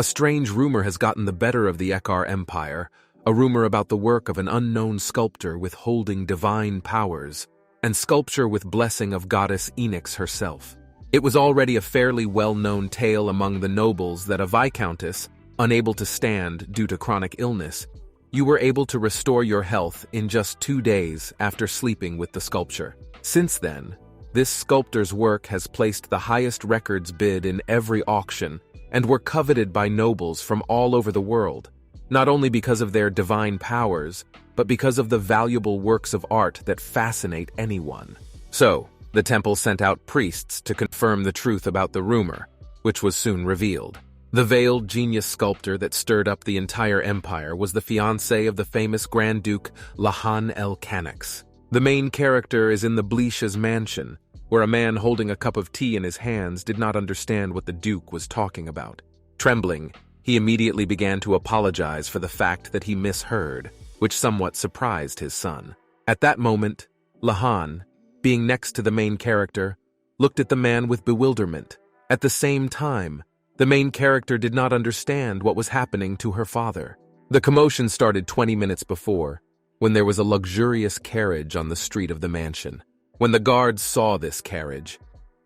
A strange rumor has gotten the better of the Ekar Empire, a rumor about the work of an unknown sculptor withholding divine powers, and sculpture with blessing of goddess Enix herself. It was already a fairly well-known tale among the nobles that a viscountess, unable to stand due to chronic illness, you were able to restore your health in just 2 days after sleeping with the sculpture. Since then, this sculptor's work has placed the highest records bid in every auction and were coveted by nobles from all over the world, not only because of their divine powers, but because of the valuable works of art that fascinate anyone. So, the temple sent out priests to confirm the truth about the rumor, which was soon revealed. The veiled genius sculptor that stirred up the entire empire was the fiancé of the famous Grand Duke Lahan el-Canax. The main character is in the Blisha's mansion, where a man holding a cup of tea in his hands did not understand what the Duke was talking about. Trembling, he immediately began to apologize for the fact that he misheard, which somewhat surprised his son. At that moment, Lahan, being next to the main character, looked at the man with bewilderment. At the same time, the main character did not understand what was happening to her father. The commotion started 20 minutes before, when there was a luxurious carriage on the street of the mansion. When the guards saw this carriage,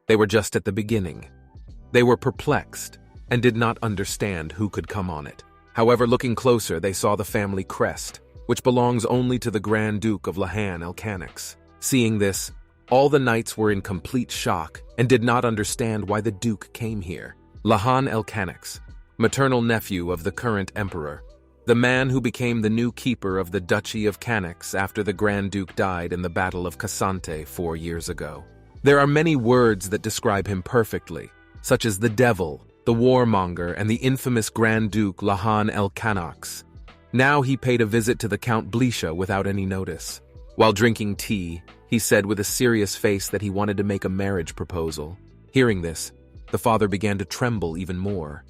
they were just at the beginning. They were perplexed and did not understand who could come on it. However, looking closer, they saw the family crest, which belongs only to the Grand Duke of Lahan el-Canax. Seeing this, all the knights were in complete shock and did not understand why the Duke came here. Lahan el-Canax, maternal nephew of the current emperor, the man who became the new keeper of the Duchy of Canax after the Grand Duke died in the Battle of Cassante 4 years ago. There are many words that describe him perfectly, such as the devil, the warmonger, and the infamous Grand Duke Lahan el-Canax. Now he paid a visit to the Count Blisha without any notice. While drinking tea, he said with a serious face that he wanted to make a marriage proposal. Hearing this, the father began to tremble even more.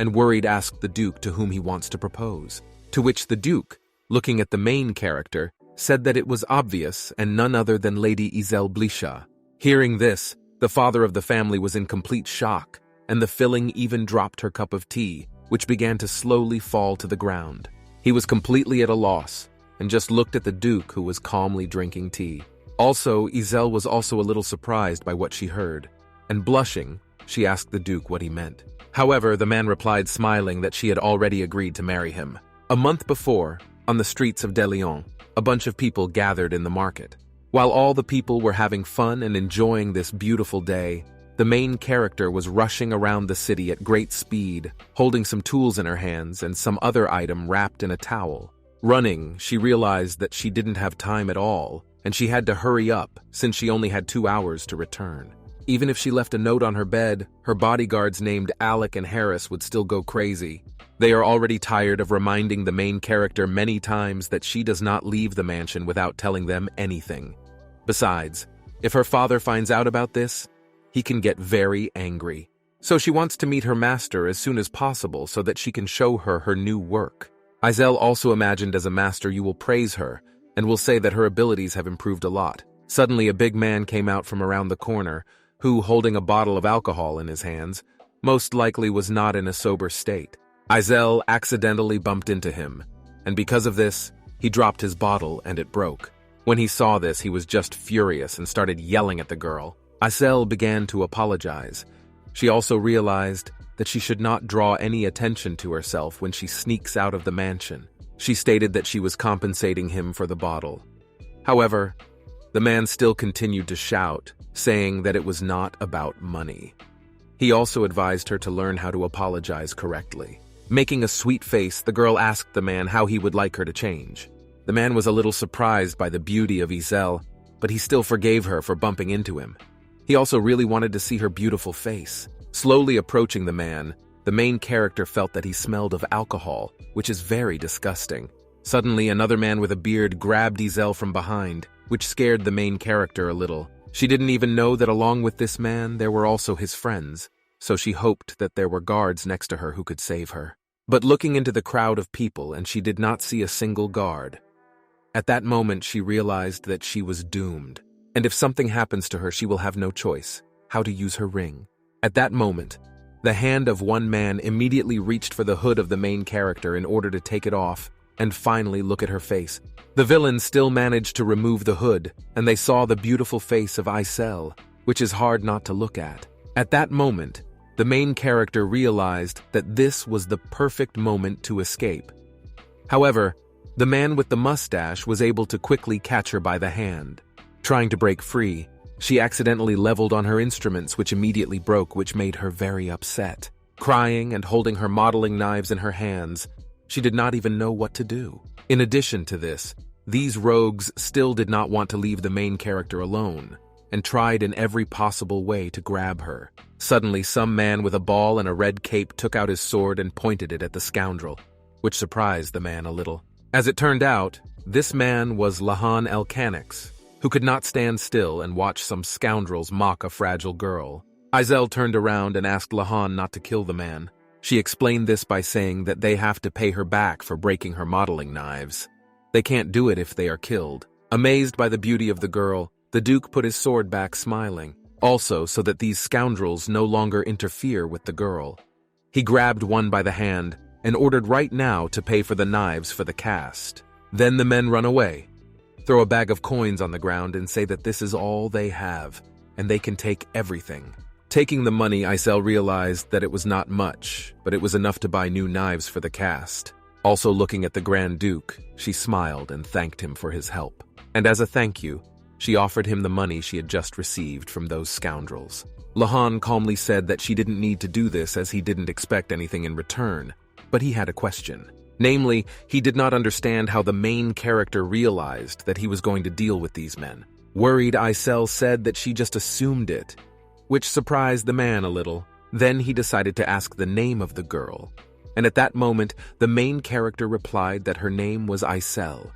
And worried asked the Duke to whom he wants to propose. To which the Duke, looking at the main character, said that it was obvious and none other than Lady Izel Blisha. Hearing this, the father of the family was in complete shock, and the filling even dropped her cup of tea, which began to slowly fall to the ground. He was completely at a loss, and just looked at the Duke, who was calmly drinking tea. Also, Izel was also a little surprised by what she heard, and blushing, she asked the Duke what he meant. However, the man replied smiling that she had already agreed to marry him. A month before, on the streets of De Lyon, a bunch of people gathered in the market. While all the people were having fun and enjoying this beautiful day, the main character was rushing around the city at great speed, holding some tools in her hands and some other item wrapped in a towel. Running, she realized that she didn't have time at all, and she had to hurry up since she only had 2 hours to return. Even if she left a note on her bed, her bodyguards named Alec and Harris would still go crazy. They are already tired of reminding the main character many times that she does not leave the mansion without telling them anything. Besides, if her father finds out about this, he can get very angry. So she wants to meet her master as soon as possible so that she can show her her new work. Izel also imagined as a master you will praise her and will say that her abilities have improved a lot. Suddenly a big man came out from around the corner, who, holding a bottle of alcohol in his hands, most likely was not in a sober state. Izel accidentally bumped into him, and because of this, he dropped his bottle and it broke. When he saw this, he was just furious and started yelling at the girl. Izel began to apologize. She also realized that she should not draw any attention to herself when she sneaks out of the mansion. She stated that she was compensating him for the bottle. However, the man still continued to shout, saying that it was not about money. He also advised her to learn how to apologize correctly. Making a sweet face, the girl asked the man how he would like her to change. The man was a little surprised by the beauty of Izel, but he still forgave her for bumping into him. He also really wanted to see her beautiful face. Slowly approaching the man, the main character felt that he smelled of alcohol, which is very disgusting. Suddenly, another man with a beard grabbed Izel from behind, which scared the main character a little. She didn't even know that along with this man, there were also his friends, so she hoped that there were guards next to her who could save her. But looking into the crowd of people, and she did not see a single guard. At that moment, she realized that she was doomed, and if something happens to her, she will have no choice, how to use her ring. At that moment, the hand of one man immediately reached for the hood of the main character in order to take it off and finally look at her face. The villain still managed to remove the hood, and they saw the beautiful face of Isel, which is hard not to look at. At that moment, the main character realized that this was the perfect moment to escape. However, the man with the mustache was able to quickly catch her by the hand. Trying to break free, she accidentally leveled on her instruments, which immediately broke, which made her very upset. Crying and holding her modeling knives in her hands, she did not even know what to do. In addition to this, these rogues still did not want to leave the main character alone, and tried in every possible way to grab her. Suddenly, some man with a ball and a red cape took out his sword and pointed it at the scoundrel, which surprised the man a little. As it turned out, this man was Lahan Elkanix, who could not stand still and watch some scoundrels mock a fragile girl. Isel turned around and asked Lahan not to kill the man. She explained this by saying that they have to pay her back for breaking her modeling knives. They can't do it if they are killed. Amazed by the beauty of the girl, the Duke put his sword back, smiling, also so that these scoundrels no longer interfere with the girl. He grabbed one by the hand and ordered right now to pay for the knives for the cast. Then the men run away, throw a bag of coins on the ground and say that this is all they have, and they can take everything. Taking the money, Isel realized that it was not much, but it was enough to buy new knives for the cast. Also looking at the Grand Duke, she smiled and thanked him for his help. And as a thank you, she offered him the money she had just received from those scoundrels. Lahan calmly said that she didn't need to do this as he didn't expect anything in return, but he had a question. Namely, he did not understand how the main character realized that he was going to deal with these men. Worried, Isel said that she just assumed it, which surprised the man a little. Then he decided to ask the name of the girl, and at that moment, the main character replied that her name was Isel,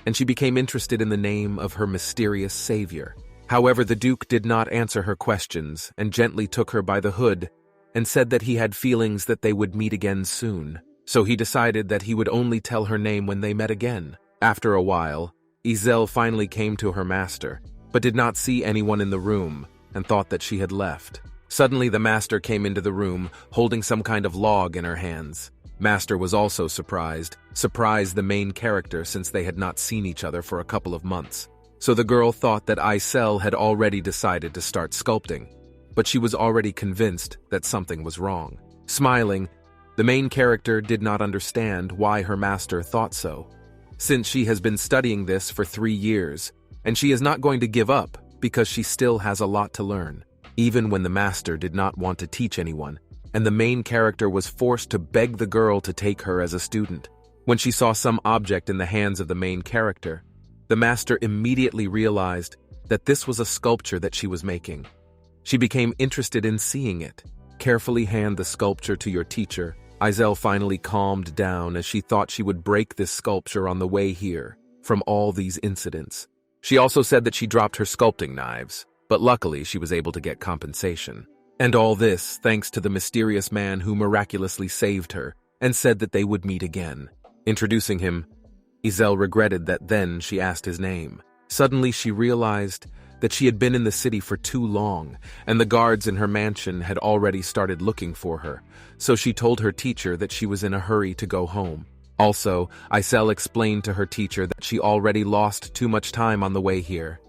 and she became interested in the name of her mysterious savior. However, the Duke did not answer her questions and gently took her by the hood and said that he had feelings that they would meet again soon. So he decided that he would only tell her name when they met again. After a while, Isel finally came to her master, but did not see anyone in the room and thought that she had left. Suddenly, the master came into the room, holding some kind of log in her hands. Master was also surprised the main character since they had not seen each other for a couple of months. So the girl thought that Isel had already decided to start sculpting, but she was already convinced that something was wrong. Smiling, the main character did not understand why her master thought so, since she has been studying this for 3 years, and she is not going to give up because she still has a lot to learn. Even when the master did not want to teach anyone, and the main character was forced to beg the girl to take her as a student. When she saw some object in the hands of the main character, the master immediately realized that this was a sculpture that she was making. She became interested in seeing it. Carefully hand the sculpture to your teacher. Isel finally calmed down as she thought she would break this sculpture on the way here from all these incidents. She also said that she dropped her sculpting knives, but luckily she was able to get compensation. And all this thanks to the mysterious man who miraculously saved her and said that they would meet again. Introducing him, Isel regretted that then she asked his name. Suddenly she realized that she had been in the city for too long, and the guards in her mansion had already started looking for her, so she told her teacher that she was in a hurry to go home. Also, Isel explained to her teacher that she already lost too much time on the way here.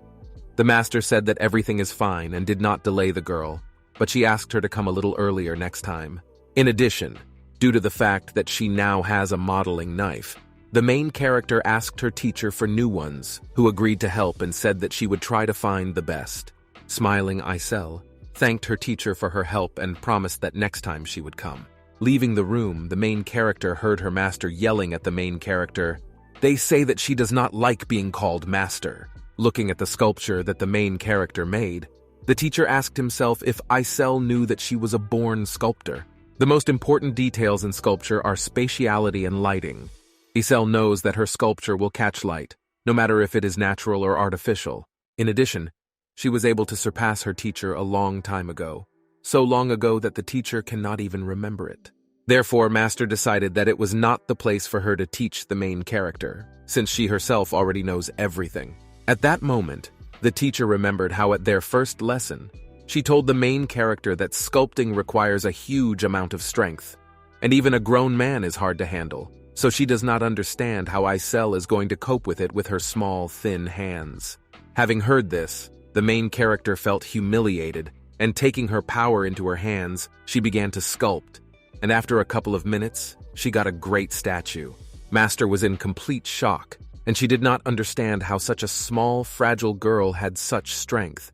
The master said that everything is fine and did not delay the girl, but she asked her to come a little earlier next time. In addition, due to the fact that she now has a modeling knife, the main character asked her teacher for new ones, who agreed to help and said that she would try to find the best. Smiling, Isel thanked her teacher for her help and promised that next time she would come. Leaving the room, the main character heard her master yelling at the main character, "They say that she does not like being called master." Looking at the sculpture that the main character made, the teacher asked himself if Isel knew that she was a born sculptor. The most important details in sculpture are spatiality and lighting. Isel knows that her sculpture will catch light, no matter if it is natural or artificial. In addition, she was able to surpass her teacher a long time ago, so long ago that the teacher cannot even remember it. Therefore, Master decided that it was not the place for her to teach the main character, since she herself already knows everything. At that moment, the teacher remembered how at their first lesson, She told the main character that sculpting requires a huge amount of strength, and even a grown man is hard to handle, so she does not understand how Isel is going to cope with it with her small, thin hands. Having heard this, the main character felt humiliated, and taking her power into her hands, she began to sculpt, and after a couple of minutes, she got a great statue. Master was in complete shock, and she did not understand how such a small, fragile girl had such strength.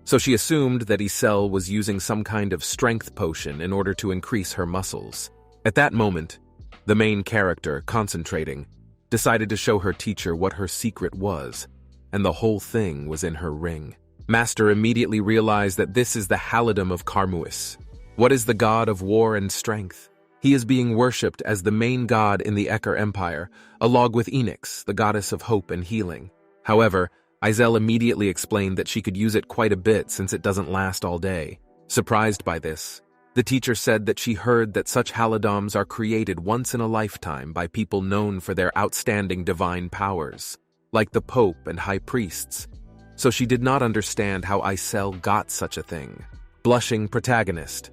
So she assumed that Isel was using some kind of strength potion in order to increase her muscles. At that moment, the main character, concentrating, decided to show her teacher what her secret was, and the whole thing was in her ring. Master immediately realized that this is the Halidom of Karmuis. What is the god of war and strength? He is being worshipped as the main god in the Eker Empire, along with Enix, the goddess of hope and healing. However, Isel immediately explained that she could use it quite a bit since it doesn't last all day. Surprised by this, the teacher said that she heard that such Halidoms are created once in a lifetime by people known for their outstanding divine powers, like the Pope and High Priests. So she did not understand how Isel got such a thing. Blushing protagonist.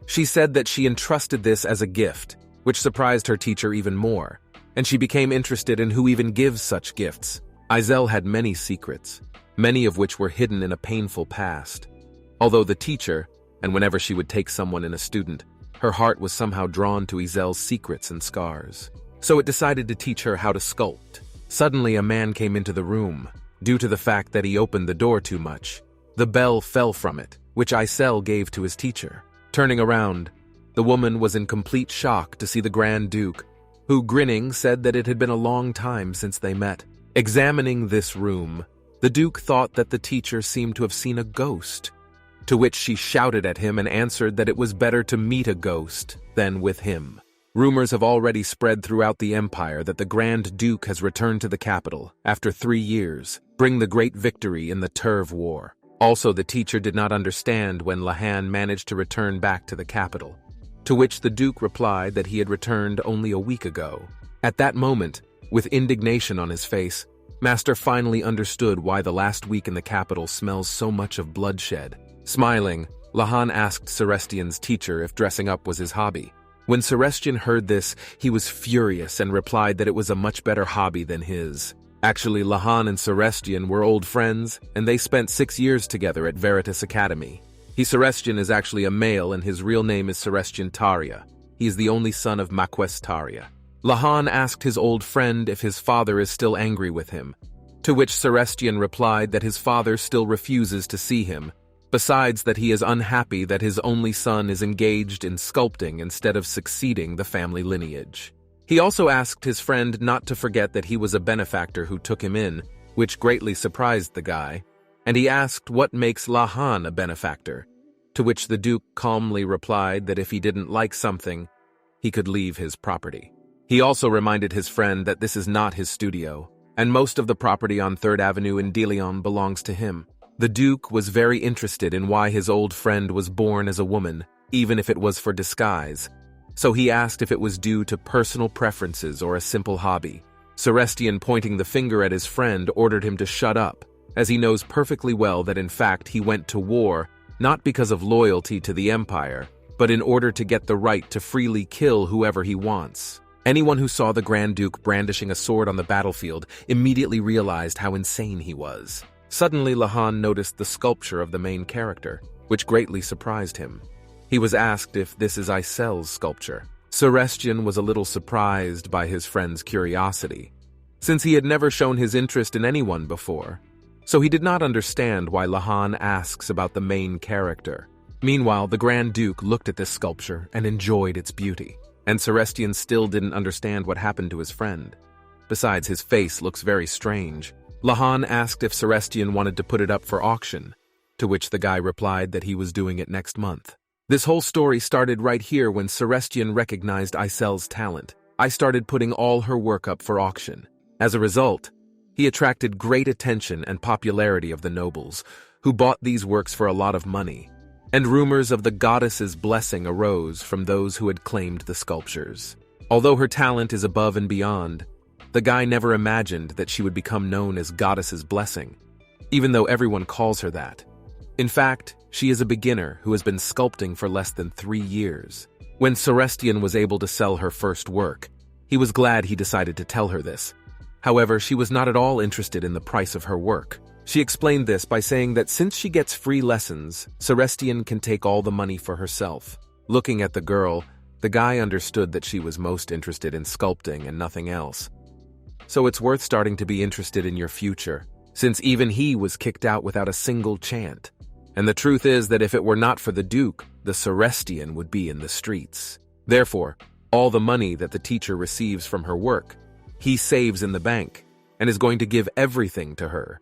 She said that she entrusted this as a gift, which surprised her teacher even more, and she became interested in who even gives such gifts. Isel had many secrets, many of which were hidden in a painful past. Although the teacher, and whenever she would take someone in a student, her heart was somehow drawn to Isel's secrets and scars. So it decided to teach her how to sculpt. Suddenly a man came into the room, due to the fact that he opened the door too much. The bell fell from it, which Isel gave to his teacher. Turning around, the woman was in complete shock to see the Grand Duke, who, grinning, said that it had been a long time since they met. Examining this room, the Duke thought that the teacher seemed to have seen a ghost, to which she shouted at him and answered that it was better to meet a ghost than with him. Rumors have already spread throughout the Empire that the Grand Duke has returned to the capital after 3 years, bring the great victory in the Turv War. Also, the teacher did not understand when Lahan managed to return back to the capital, to which the Duke replied that he had returned only a week ago. At that moment, with indignation on his face, Master finally understood why the last week in the capital smells so much of bloodshed. Smiling, Lahan asked Celestian's teacher if dressing up was his hobby. When Celestian heard this, he was furious and replied that it was a much better hobby than his. Actually, Lahan and Celestian were old friends, and they spent 6 years together at Veritas Academy. Celestian is actually a male, and his real name is Celestian Taria. He is the only son of Maquest Taria. Lahan asked his old friend if his father is still angry with him, to which Celestian replied that his father still refuses to see him, besides that he is unhappy that his only son is engaged in sculpting instead of succeeding the family lineage. He also asked his friend not to forget that he was a benefactor who took him in, which greatly surprised the guy, and he asked what makes Lahan a benefactor, to which the Duke calmly replied that if he didn't like something, he could leave his property. He also reminded his friend that this is not his studio, and most of the property on 3rd Avenue in Deleon belongs to him. The Duke was very interested in why his old friend was born as a woman, even if it was for disguise. So he asked if it was due to personal preferences or a simple hobby. Celestian, pointing the finger at his friend, ordered him to shut up, as he knows perfectly well that in fact he went to war not because of loyalty to the Empire, but in order to get the right to freely kill whoever he wants. Anyone who saw the Grand Duke brandishing a sword on the battlefield immediately realized how insane he was. Suddenly, Lahan noticed the sculpture of the main character, which greatly surprised him. He was asked if this is Isel's sculpture. Celestian was a little surprised by his friend's curiosity, since he had never shown his interest in anyone before, so he did not understand why Lahan asks about the main character. Meanwhile, the Grand Duke looked at this sculpture and enjoyed its beauty, and Celestian still didn't understand what happened to his friend. Besides, his face looks very strange. Lahan asked if Celestian wanted to put it up for auction, to which the guy replied that he was doing it next month. This whole story started right here when Celestian recognized Isel's talent. I started putting all her work up for auction. As a result, he attracted great attention and popularity of the nobles, who bought these works for a lot of money, and rumors of the goddess's blessing arose from those who had claimed the sculptures. Although her talent is above and beyond, the guy never imagined that she would become known as Goddess's Blessing, even though everyone calls her that. In fact, she is a beginner who has been sculpting for less than 3 years. When Celestian was able to sell her first work, he was glad he decided to tell her this. However, she was not at all interested in the price of her work. She explained this by saying that since she gets free lessons, Celestian can take all the money for herself. Looking at the girl, the guy understood that she was most interested in sculpting and nothing else. So it's worth starting to be interested in your future, since even he was kicked out without a single chant. And the truth is that if it were not for the Duke, the Celestian would be in the streets. Therefore, all the money that the teacher receives from her work, he saves in the bank and is going to give everything to her.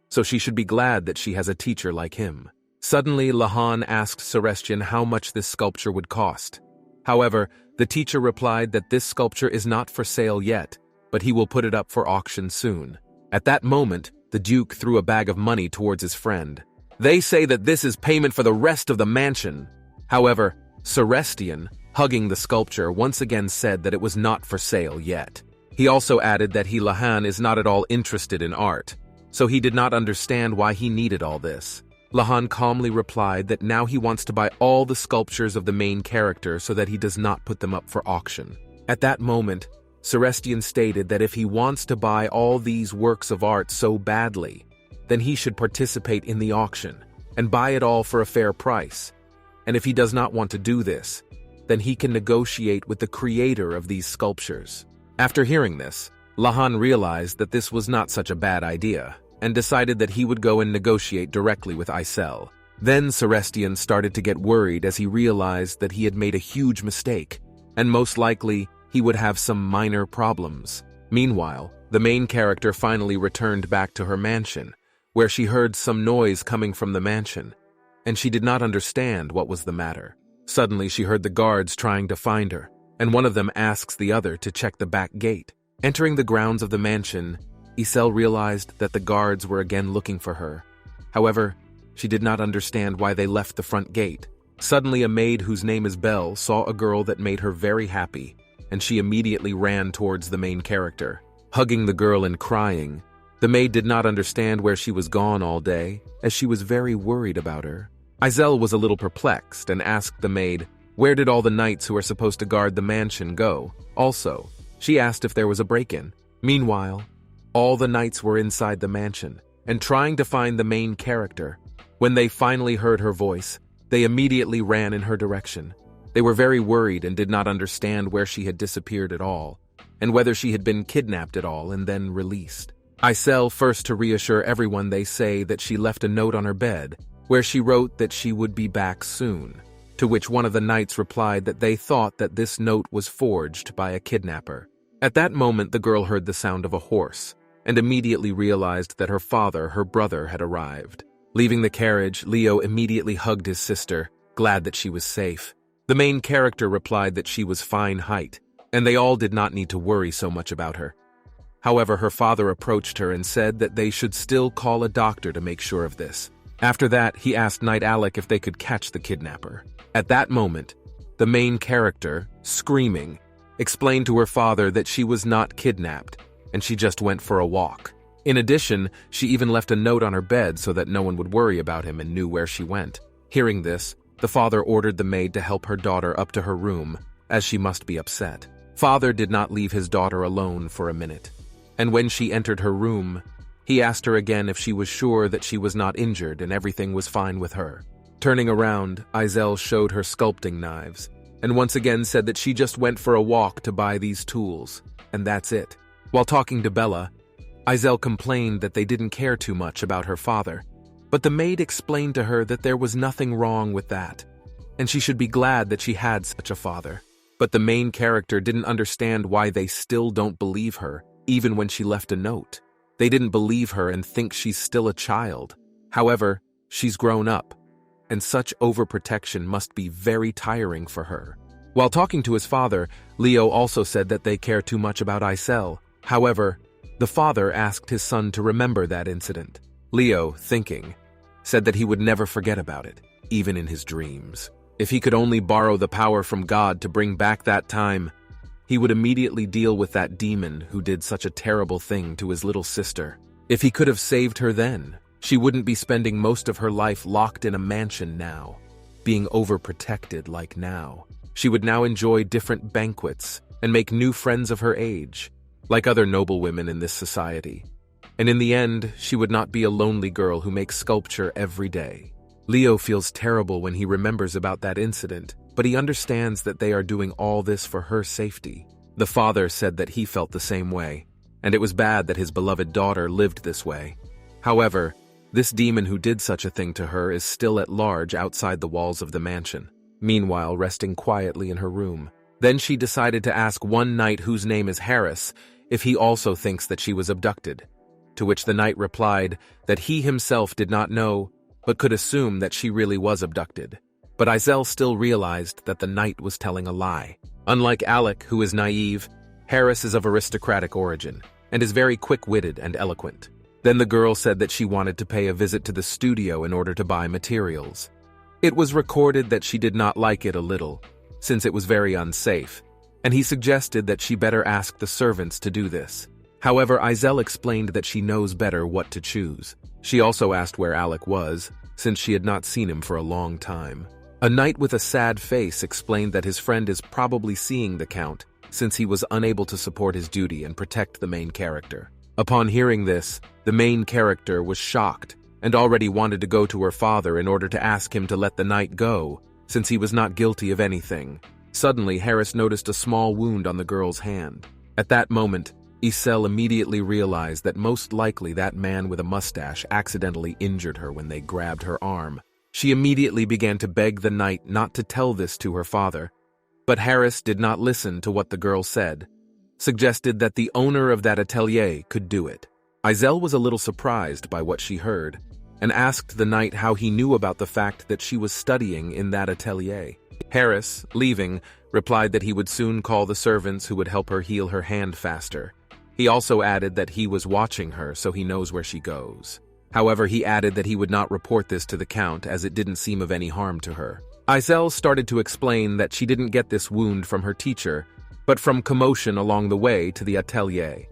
So she should be glad that she has a teacher like him. Suddenly, Lahan asked Celestian how much this sculpture would cost. However, the teacher replied that this sculpture is not for sale yet, but he will put it up for auction soon. At that moment, the Duke threw a bag of money towards his friend. They say that this is payment for the rest of the mansion. However, Celestian, hugging the sculpture, once again said that it was not for sale yet. He also added that Lahan is not at all interested in art, so he did not understand why he needed all this. Lahan calmly replied that now he wants to buy all the sculptures of the main character so that he does not put them up for auction. At that moment, Celestian stated that if he wants to buy all these works of art so badly, then he should participate in the auction and buy it all for a fair price. And if he does not want to do this, then he can negotiate with the creator of these sculptures. After hearing this, Lahan realized that this was not such a bad idea and decided that he would go and negotiate directly with Isel. Then Celestian started to get worried as he realized that he had made a huge mistake, and most likely he would have some minor problems. Meanwhile, the main character finally returned back to her mansion, where she heard some noise coming from the mansion, and she did not understand what was the matter. Suddenly she heard the guards trying to find her, and one of them asks the other to check the back gate. Entering the grounds of the mansion, Isel realized that the guards were again looking for her. However, she did not understand why they left the front gate. Suddenly a maid whose name is Belle saw a girl that made her very happy, and she immediately ran towards the main character, hugging the girl and crying. The maid did not understand where she was gone all day, as she was very worried about her. Isel was a little perplexed and asked the maid, where did all the knights who are supposed to guard the mansion go? Also, she asked if there was a break-in. Meanwhile, all the knights were inside the mansion and trying to find the main character. When they finally heard her voice, they immediately ran in her direction. They were very worried and did not understand where she had disappeared at all, and whether she had been kidnapped at all and then released. Isel, first to reassure everyone, they say that she left a note on her bed, where she wrote that she would be back soon, to which one of the knights replied that they thought that this note was forged by a kidnapper. At that moment, the girl heard the sound of a horse, and immediately realized that her father, her brother, had arrived. Leaving the carriage, Leo immediately hugged his sister, glad that she was safe. The main character replied that she was fine height, and they all did not need to worry so much about her. However, her father approached her and said that they should still call a doctor to make sure of this. After that, he asked Knight Alec if they could catch the kidnapper. At that moment, the main character, screaming, explained to her father that she was not kidnapped, and she just went for a walk. In addition, she even left a note on her bed so that no one would worry about him and knew where she went. Hearing this, the father ordered the maid to help her daughter up to her room, as she must be upset. Father did not leave his daughter alone for a minute, and when she entered her room, he asked her again if she was sure that she was not injured and everything was fine with her. Turning around, Isel showed her sculpting knives, and once again said that she just went for a walk to buy these tools, and that's it. While talking to Bella, Isel complained that they didn't care too much about her father, but the maid explained to her that there was nothing wrong with that, and she should be glad that she had such a father. But the main character didn't understand why they still don't believe her, even when she left a note. They didn't believe her and think she's still a child. However, she's grown up, and such overprotection must be very tiring for her. While talking to his father, Leo also said that they care too much about Isel. However, the father asked his son to remember that incident. Leo, thinking, said that he would never forget about it, even in his dreams. If he could only borrow the power from God to bring back that time, he would immediately deal with that demon who did such a terrible thing to his little sister. If he could have saved her then, She wouldn't be spending most of her life locked in a mansion now, being overprotected like now. She would now enjoy different banquets and make new friends of her age, like other noble women in this society. And in the end, she would not be a lonely girl who makes sculpture every day. Leo feels terrible when he remembers about that incident, but he understands that they are doing all this for her safety. The father said that he felt the same way, and it was bad that his beloved daughter lived this way. However, this demon who did such a thing to her is still at large outside the walls of the mansion, meanwhile resting quietly in her room. Then she decided to ask one knight whose name is Harris if he also thinks that she was abducted, to which the knight replied that he himself did not know, but could assume that she really was abducted. But Izel still realized that the knight was telling a lie. Unlike Alec, who is naive, Harris is of aristocratic origin and is very quick-witted and eloquent. Then the girl said that she wanted to pay a visit to the studio in order to buy materials. It was recorded that she did not like it a little, since it was very unsafe, and he suggested that she better ask the servants to do this. However, Izel explained that she knows better what to choose. She also asked where Alec was, since she had not seen him for a long time. A knight with a sad face explained that his friend is probably seeing the Count, since he was unable to support his duty and protect the main character. Upon hearing this, the main character was shocked and already wanted to go to her father in order to ask him to let the knight go, since he was not guilty of anything. Suddenly, Harris noticed a small wound on the girl's hand. At that moment, Isel immediately realized that most likely that man with a mustache accidentally injured her when they grabbed her arm. She immediately began to beg the knight not to tell this to her father, but Harris did not listen to what the girl said, suggested that the owner of that atelier could do it. Izel was a little surprised by what she heard, and asked the knight how he knew about the fact that she was studying in that atelier. Harris, leaving, replied that he would soon call the servants who would help her heal her hand faster. He also added that he was watching her so he knows where she goes. However, he added that he would not report this to the Count as it didn't seem of any harm to her. Izel started to explain that she didn't get this wound from her teacher, but from commotion along the way to the atelier.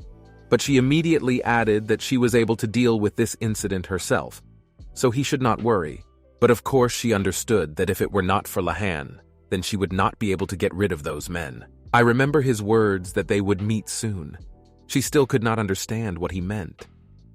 But she immediately added that she was able to deal with this incident herself, so he should not worry. But of course she understood that if it were not for Lahan, then she would not be able to get rid of those men. I remember his words that they would meet soon. She still could not understand what he meant,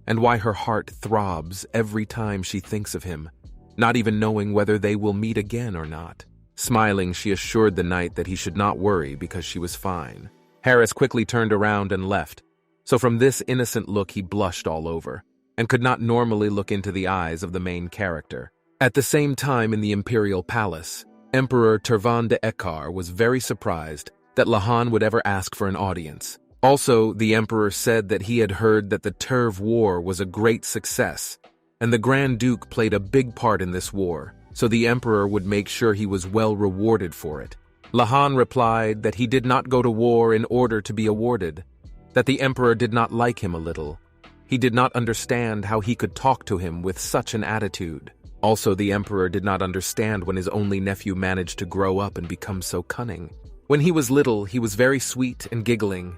and why her heart throbs every time she thinks of him, not even knowing whether they will meet again or not. Smiling, she assured the knight that he should not worry because she was fine. Harris quickly turned around and left, so from this innocent look he blushed all over, and could not normally look into the eyes of the main character. At the same time in the Imperial Palace, Emperor Tervan de Ekar was very surprised that Lahan would ever ask for an audience. Also, the Emperor said that he had heard that the Terv War was a great success, and the Grand Duke played a big part in this war, so the Emperor would make sure he was well rewarded for it. Lahan replied that he did not go to war in order to be awarded, that the Emperor did not like him a little. He did not understand how he could talk to him with such an attitude. Also, the Emperor did not understand when his only nephew managed to grow up and become so cunning. When he was little, he was very sweet and giggling.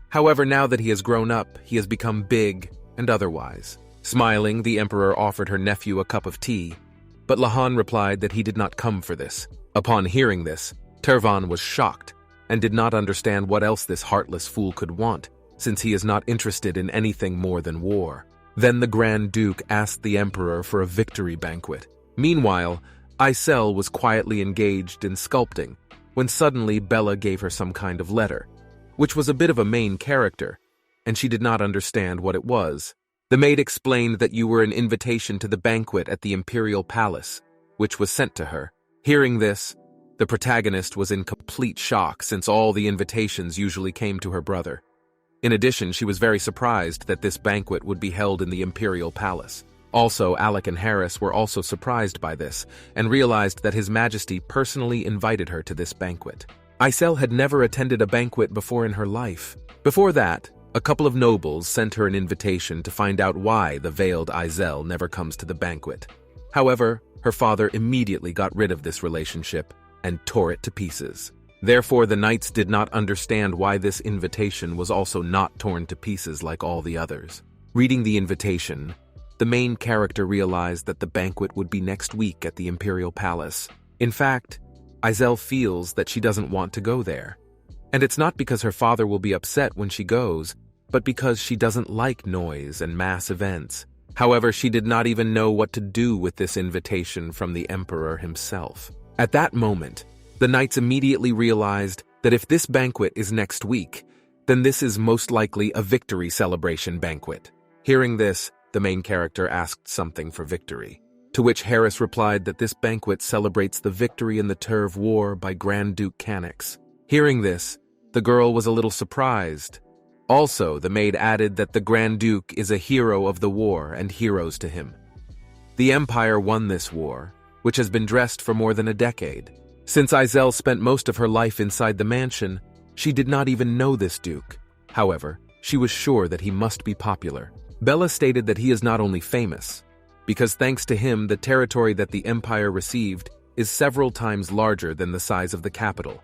However, now that he has grown up, he has become big and otherwise. Smiling, the Emperor offered her nephew a cup of tea, but Lahan replied that he did not come for this. Upon hearing this, Tervan was shocked and did not understand what else this heartless fool could want, since he is not interested in anything more than war. Then the Grand Duke asked the Emperor for a victory banquet. Meanwhile, Isel was quietly engaged in sculpting, when suddenly Bella gave her some kind of letter, which was a bit of a main character, and she did not understand what it was. The maid explained that you were an invitation to the banquet at the Imperial Palace, which was sent to her. Hearing this, the protagonist was in complete shock since all the invitations usually came to her brother. In addition, she was very surprised that this banquet would be held in the Imperial Palace. Also, Alec and Harris were also surprised by this and realized that His Majesty personally invited her to this banquet. Isel had never attended a banquet before in her life. Before that, a couple of nobles sent her an invitation to find out why the veiled Isel never comes to the banquet. However, her father immediately got rid of this relationship and tore it to pieces. Therefore, the knights did not understand why this invitation was also not torn to pieces like all the others. Reading the invitation, the main character realized that the banquet would be next week at the Imperial Palace. In fact, Izel feels that she doesn't want to go there. And it's not because her father will be upset when she goes, but because she doesn't like noise and mass events. However, she did not even know what to do with this invitation from the Emperor himself. At that moment, the knights immediately realized that if this banquet is next week, then this is most likely a victory celebration banquet. Hearing this, the main character asked something for victory, to which Harris replied that this banquet celebrates the victory in the Turv War by Grand Duke Canix. Hearing this, the girl was a little surprised. Also, the maid added that the Grand Duke is a hero of the war and heroes to him. The Empire won this war, which has been dressed for more than a decade. Since Izel spent most of her life inside the mansion, she did not even know this duke. However, she was sure that he must be popular. Bella stated that he is not only famous, because thanks to him the territory that the Empire received is several times larger than the size of the capital,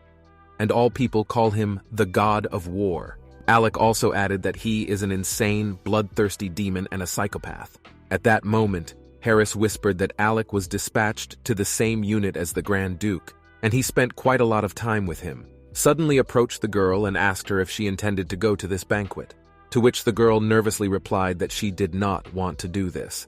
and all people call him the God of War. Alec also added that he is an insane, bloodthirsty demon and a psychopath. At that moment, Harris whispered that Alec was dispatched to the same unit as the Grand Duke, and he spent quite a lot of time with him. Suddenly approached the girl and asked her if she intended to go to this banquet, to which the girl nervously replied that she did not want to do this.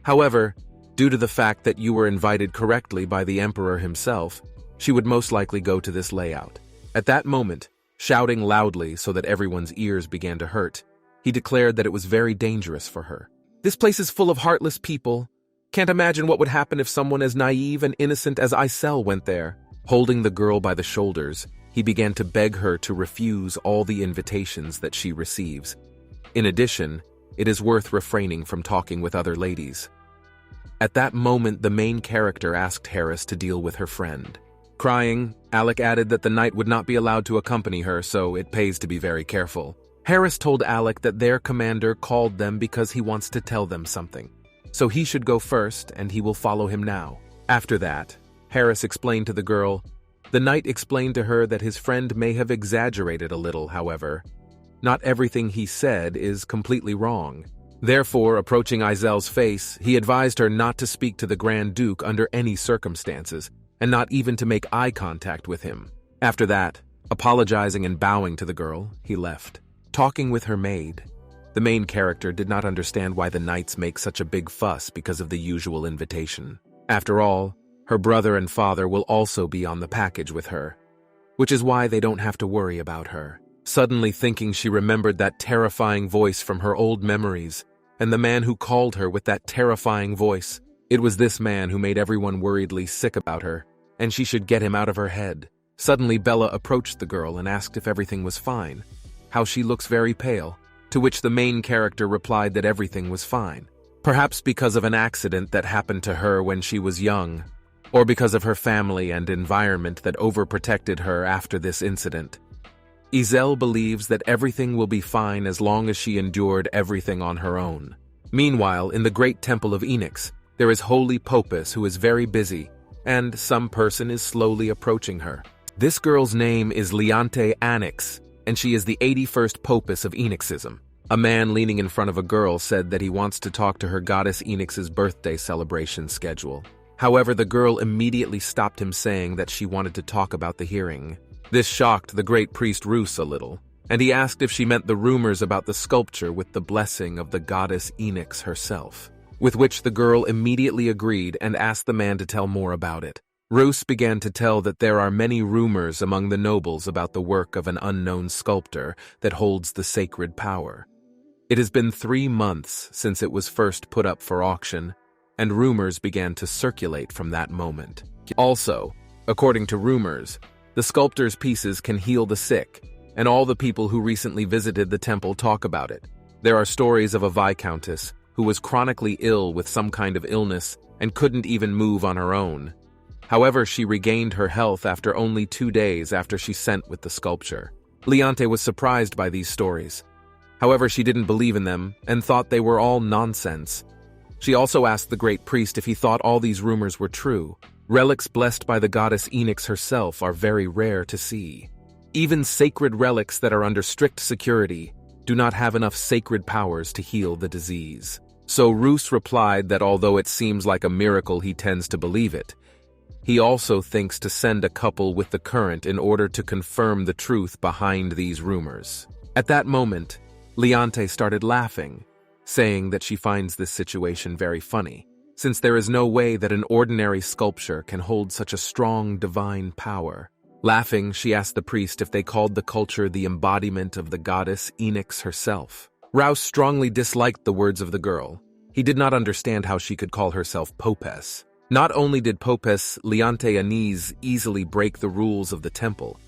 However, due to the fact that you were invited correctly by the Emperor himself, she would most likely go to this layout. At that moment, shouting loudly so that everyone's ears began to hurt, he declared that it was very dangerous for her. This place is full of heartless people. Can't imagine what would happen if someone as naive and innocent as Isel went there. Holding the girl by the shoulders, he began to beg her to refuse all the invitations that she receives. In addition, it is worth refraining from talking with other ladies. At that moment, the main character asked Harris to deal with her friend. Crying, Alec added that the knight would not be allowed to accompany her, so it pays to be very careful. Harris told Alec that their commander called them because he wants to tell them something, so he should go first and he will follow him now. After that, Harris explained to the girl. The knight explained to her that his friend may have exaggerated a little, however. Not everything he said is completely wrong. Therefore, approaching Izel's face, he advised her not to speak to the Grand Duke under any circumstances, and not even to make eye contact with him. After that, apologizing and bowing to the girl, he left. Talking with her maid, the main character did not understand why the knights make such a big fuss because of the usual invitation. After all, her brother and father will also be on the package with her, which is why they don't have to worry about her. Suddenly thinking, she remembered that terrifying voice from her old memories, and the man who called her with that terrifying voice. It was this man who made everyone worriedly sick about her, and she should get him out of her head. Suddenly Bella approached the girl and asked if everything was fine, how she looks very pale, to which the main character replied that everything was fine. Perhaps because of an accident that happened to her when she was young, or because of her family and environment that overprotected her after this incident. Izel believes that everything will be fine as long as she endured everything on her own. Meanwhile, in the great temple of Enix, there is Holy Popus who is very busy, and some person is slowly approaching her. This girl's name is Leonte Anix, and she is the 81st Popus of Enixism. A man leaning in front of a girl said that he wants to talk to her goddess Enix's birthday celebration schedule. However, the girl immediately stopped him, saying that she wanted to talk about the hearing. This shocked the great priest Roos a little, and he asked if she meant the rumors about the sculpture with the blessing of the goddess Enix herself, with which the girl immediately agreed and asked the man to tell more about it. Roos began to tell that there are many rumors among the nobles about the work of an unknown sculptor that holds the sacred power. It has been 3 months since it was first put up for auction, and rumors began to circulate from that moment. Also, according to rumors, the sculptor's pieces can heal the sick, and all the people who recently visited the temple talk about it. There are stories of a viscountess who was chronically ill with some kind of illness and couldn't even move on her own. However, she regained her health after only 2 days after she sent with the sculpture. Leonte was surprised by these stories. However, she didn't believe in them and thought they were all nonsense. She also asked the great priest if he thought all these rumors were true. Relics blessed by the goddess Enix herself are very rare to see. Even sacred relics that are under strict security do not have enough sacred powers to heal the disease. So Roos replied that although it seems like a miracle, he tends to believe it. He also thinks to send a couple with the current in order to confirm the truth behind these rumors. At that moment, Leonte started laughing, saying that she finds this situation very funny, since there is no way that an ordinary sculpture can hold such a strong divine power. Laughing, she asked the priest if they called the culture the embodiment of the goddess Enix herself. Rouse strongly disliked the words of the girl. He did not understand how she could call herself Popes. Not only did Popes Leonte Anise easily break the rules of the temple,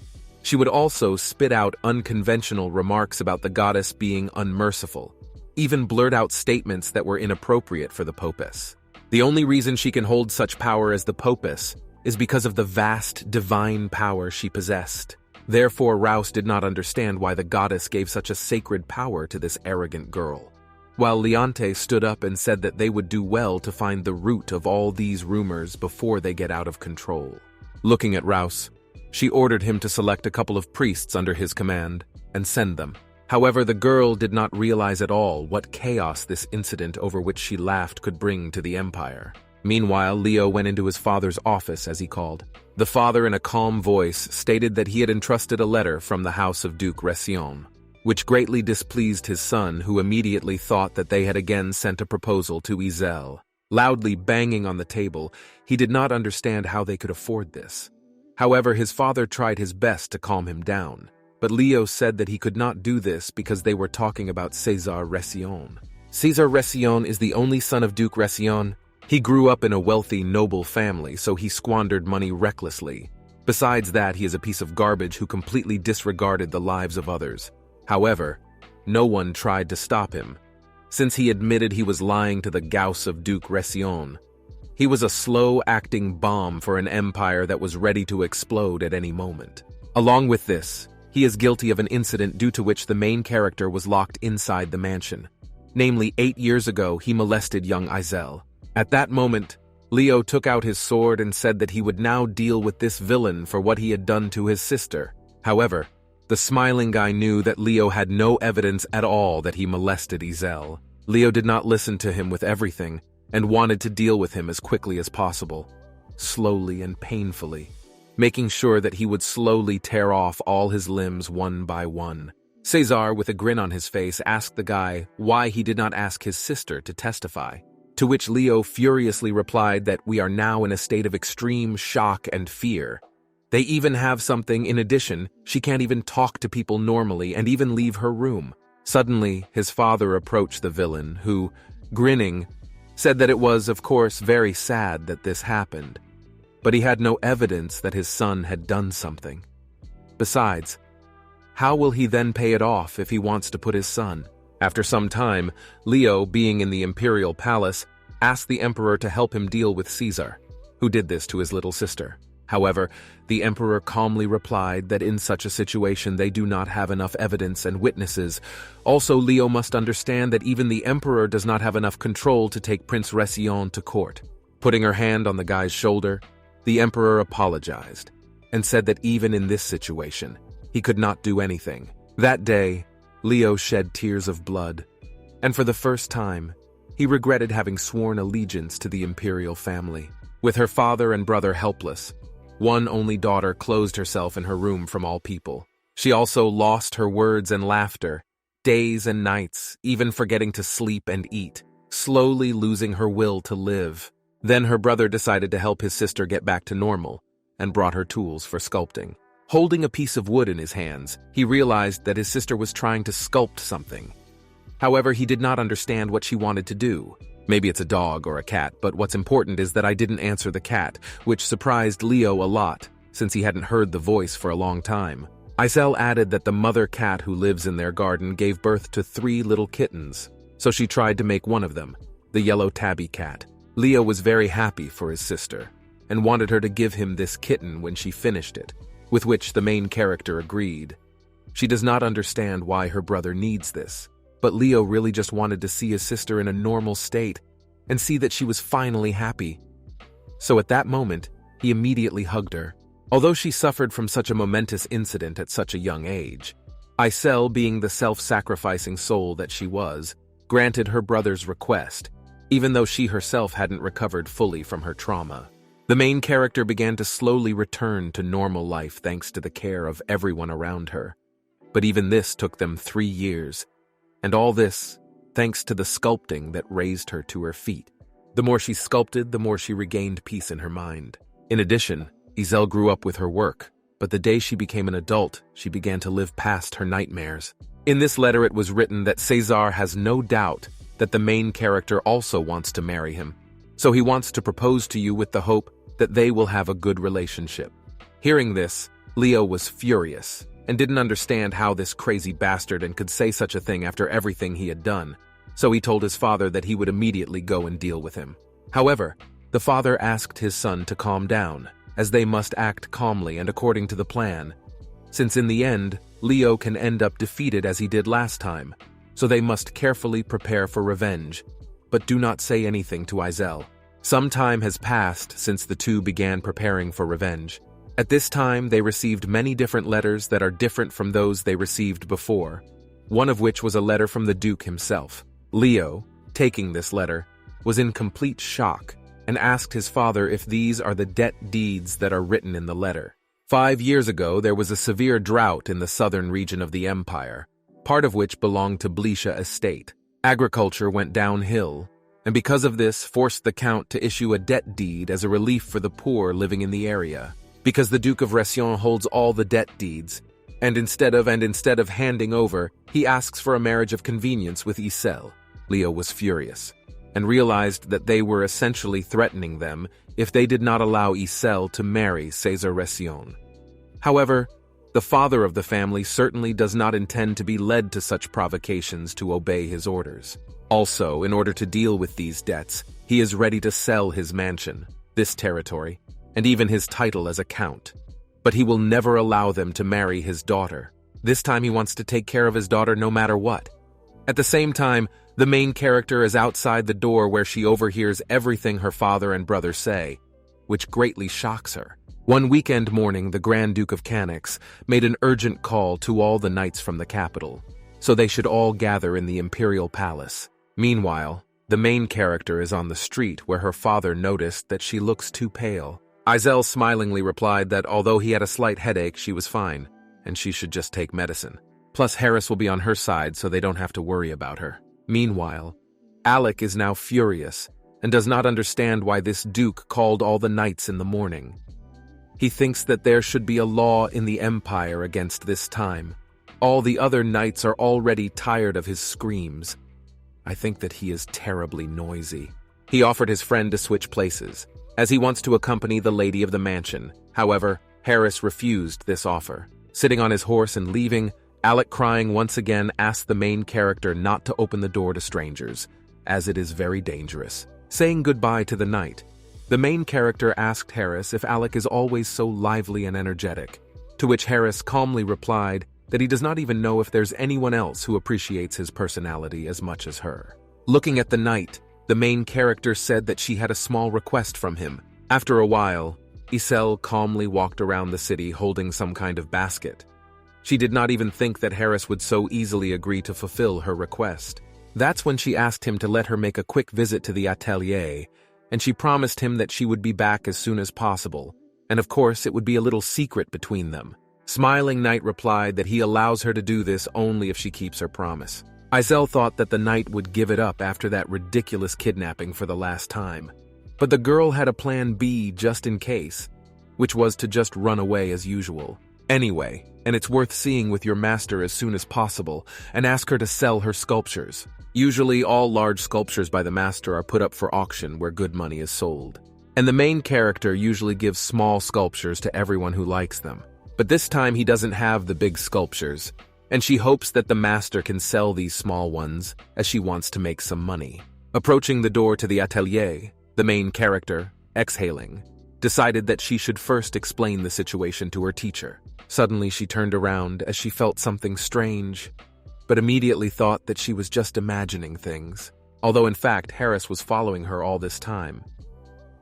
she would also spit out unconventional remarks about the goddess being unmerciful, even blurt out statements that were inappropriate for the Popes. The only reason she can hold such power as the Popes is because of the vast divine power she possessed. Therefore, Rouse did not understand why the goddess gave such a sacred power to this arrogant girl. While Leonte stood up and said that they would do well to find the root of all these rumors before they get out of control. Looking at Rouse, she ordered him to select a couple of priests under his command and send them. However, the girl did not realize at all what chaos this incident over which she laughed could bring to the empire. Meanwhile, Leo went into his father's office, as he called. The father, in a calm voice, stated that he had entrusted a letter from the house of Duke Ression, which greatly displeased his son, who immediately thought that they had again sent a proposal to Isel. Loudly banging on the table, he did not understand how they could afford this. However, his father tried his best to calm him down, but Leo said that he could not do this because they were talking about César Ression. César Ression is the only son of Duke Ression. He grew up in a wealthy, noble family, so he squandered money recklessly. Besides that, he is a piece of garbage who completely disregarded the lives of others. However, no one tried to stop him, since he admitted he was lying to the Gauss of Duke Ression. He was a slow-acting bomb for an empire that was ready to explode at any moment. Along with this, he is guilty of an incident due to which the main character was locked inside the mansion. Namely, 8 years ago, he molested young Isel. At that moment, Leo took out his sword and said that he would now deal with this villain for what he had done to his sister. However, the smiling guy knew that Leo had no evidence at all that he molested Isel. Leo did not listen to him with everything and wanted to deal with him as quickly as possible, slowly and painfully, making sure that he would slowly tear off all his limbs one by one. César, with a grin on his face, asked the guy why he did not ask his sister to testify. To which Leo furiously replied that we are now in a state of extreme shock and fear. They even have something in addition. She can't even talk to people normally and even leave her room. Suddenly, his father approached the villain, who, grinning, said that it was, of course, very sad that this happened, but he had no evidence that his son had done something. Besides, how will he then pay it off if he wants to put his son? After some time, Leo, being in the imperial palace, asked the emperor to help him deal with Caesar, who did this to his little sister. However, the emperor calmly replied that in such a situation they do not have enough evidence and witnesses. Also, Leo must understand that even the emperor does not have enough control to take Prince Ression to court. Putting her hand on the guy's shoulder, the emperor apologized and said that even in this situation, he could not do anything. That day, Leo shed tears of blood, and for the first time, he regretted having sworn allegiance to the imperial family. With her father and brother helpless, one only daughter closed herself in her room from all people. She also lost her words and laughter, days and nights, even forgetting to sleep and eat, slowly losing her will to live. Then her brother decided to help his sister get back to normal and brought her tools for sculpting. Holding a piece of wood in his hands, he realized that his sister was trying to sculpt something. However, he did not understand what she wanted to do. Maybe it's a dog or a cat, but what's important is that I didn't answer the cat, which surprised Leo a lot, since he hadn't heard the voice for a long time. Isel added that the mother cat who lives in their garden gave birth to 3 little kittens, so she tried to make one of them, the yellow tabby cat. Leo was very happy for his sister, and wanted her to give him this kitten when she finished it, with which the main character agreed. She does not understand why her brother needs this, but Leo really just wanted to see his sister in a normal state and see that she was finally happy. So at that moment, he immediately hugged her. Although she suffered from such a momentous incident at such a young age, Isel, being the self-sacrificing soul that she was, granted her brother's request, even though she herself hadn't recovered fully from her trauma. The main character began to slowly return to normal life thanks to the care of everyone around her. But even this took them 3 years, and all this thanks to the sculpting that raised her to her feet. The more she sculpted, the more she regained peace in her mind. In addition, Isel grew up with her work, but the day she became an adult, she began to live past her nightmares. In this letter it was written that César has no doubt that the main character also wants to marry him, so he wants to propose to you with the hope that they will have a good relationship. Hearing this, Leo was furious and didn't understand how this crazy bastard and could say such a thing after everything he had done, so he told his father that he would immediately go and deal with him. However, the father asked his son to calm down, as they must act calmly and according to the plan, since in the end, Leo can end up defeated as he did last time, so they must carefully prepare for revenge, but do not say anything to Isel. Some time has passed since the two began preparing for revenge. At this time, they received many different letters that are different from those they received before, one of which was a letter from the Duke himself. Leo, taking this letter, was in complete shock and asked his father if these are the debt deeds that are written in the letter. 5 years ago, there was a severe drought in the southern region of the empire, part of which belonged to Blisha estate. Agriculture went downhill, and because of this forced the count to issue a debt deed as a relief for the poor living in the area. Because the Duke of Ression holds all the debt deeds, and instead of handing over, he asks for a marriage of convenience with Isel. Leo was furious, and realized that they were essentially threatening them if they did not allow Isel to marry César Ression. However, the father of the family certainly does not intend to be led to such provocations to obey his orders. Also, in order to deal with these debts, he is ready to sell his mansion, this territory, and even his title as a count. But he will never allow them to marry his daughter. This time he wants to take care of his daughter no matter what. At the same time, the main character is outside the door where she overhears everything her father and brother say, which greatly shocks her. One weekend morning, the Grand Duke of Canax made an urgent call to all the knights from the capital, so they should all gather in the imperial palace. Meanwhile, the main character is on the street where her father noticed that she looks too pale. Isel smilingly replied that although he had a slight headache, she was fine, and she should just take medicine. Plus, Harris will be on her side so they don't have to worry about her. Meanwhile, Alec is now furious and does not understand why this duke called all the knights in the morning. He thinks that there should be a law in the empire against this time. All the other knights are already tired of his screams. I think that he is terribly noisy. He offered his friend to switch places, as he wants to accompany the lady of the mansion. However, Harris refused this offer. Sitting on his horse and leaving, Alec, crying once again, asked the main character not to open the door to strangers, as it is very dangerous. Saying goodbye to the knight, the main character asked Harris if Alec is always so lively and energetic, to which Harris calmly replied that he does not even know if there's anyone else who appreciates his personality as much as her. Looking at the knight, the main character said that she had a small request from him. After a while, Isel calmly walked around the city holding some kind of basket. She did not even think that Harris would so easily agree to fulfill her request. That's when she asked him to let her make a quick visit to the atelier, and she promised him that she would be back as soon as possible, and of course it would be a little secret between them. Smiling Knight replied that he allows her to do this only if she keeps her promise. Isel thought that the knight would give it up after that ridiculous kidnapping for the last time, but the girl had a plan B just in case, which was to just run away as usual. Anyway, and it's worth seeing with your master as soon as possible, and ask her to sell her sculptures. Usually all large sculptures by the master are put up for auction where good money is sold. And the main character usually gives small sculptures to everyone who likes them. But this time he doesn't have the big sculptures, and she hopes that the master can sell these small ones, as she wants to make some money. Approaching the door to the atelier, the main character, exhaling, decided that she should first explain the situation to her teacher. Suddenly she turned around as she felt something strange, but immediately thought that she was just imagining things, although in fact Harris was following her all this time.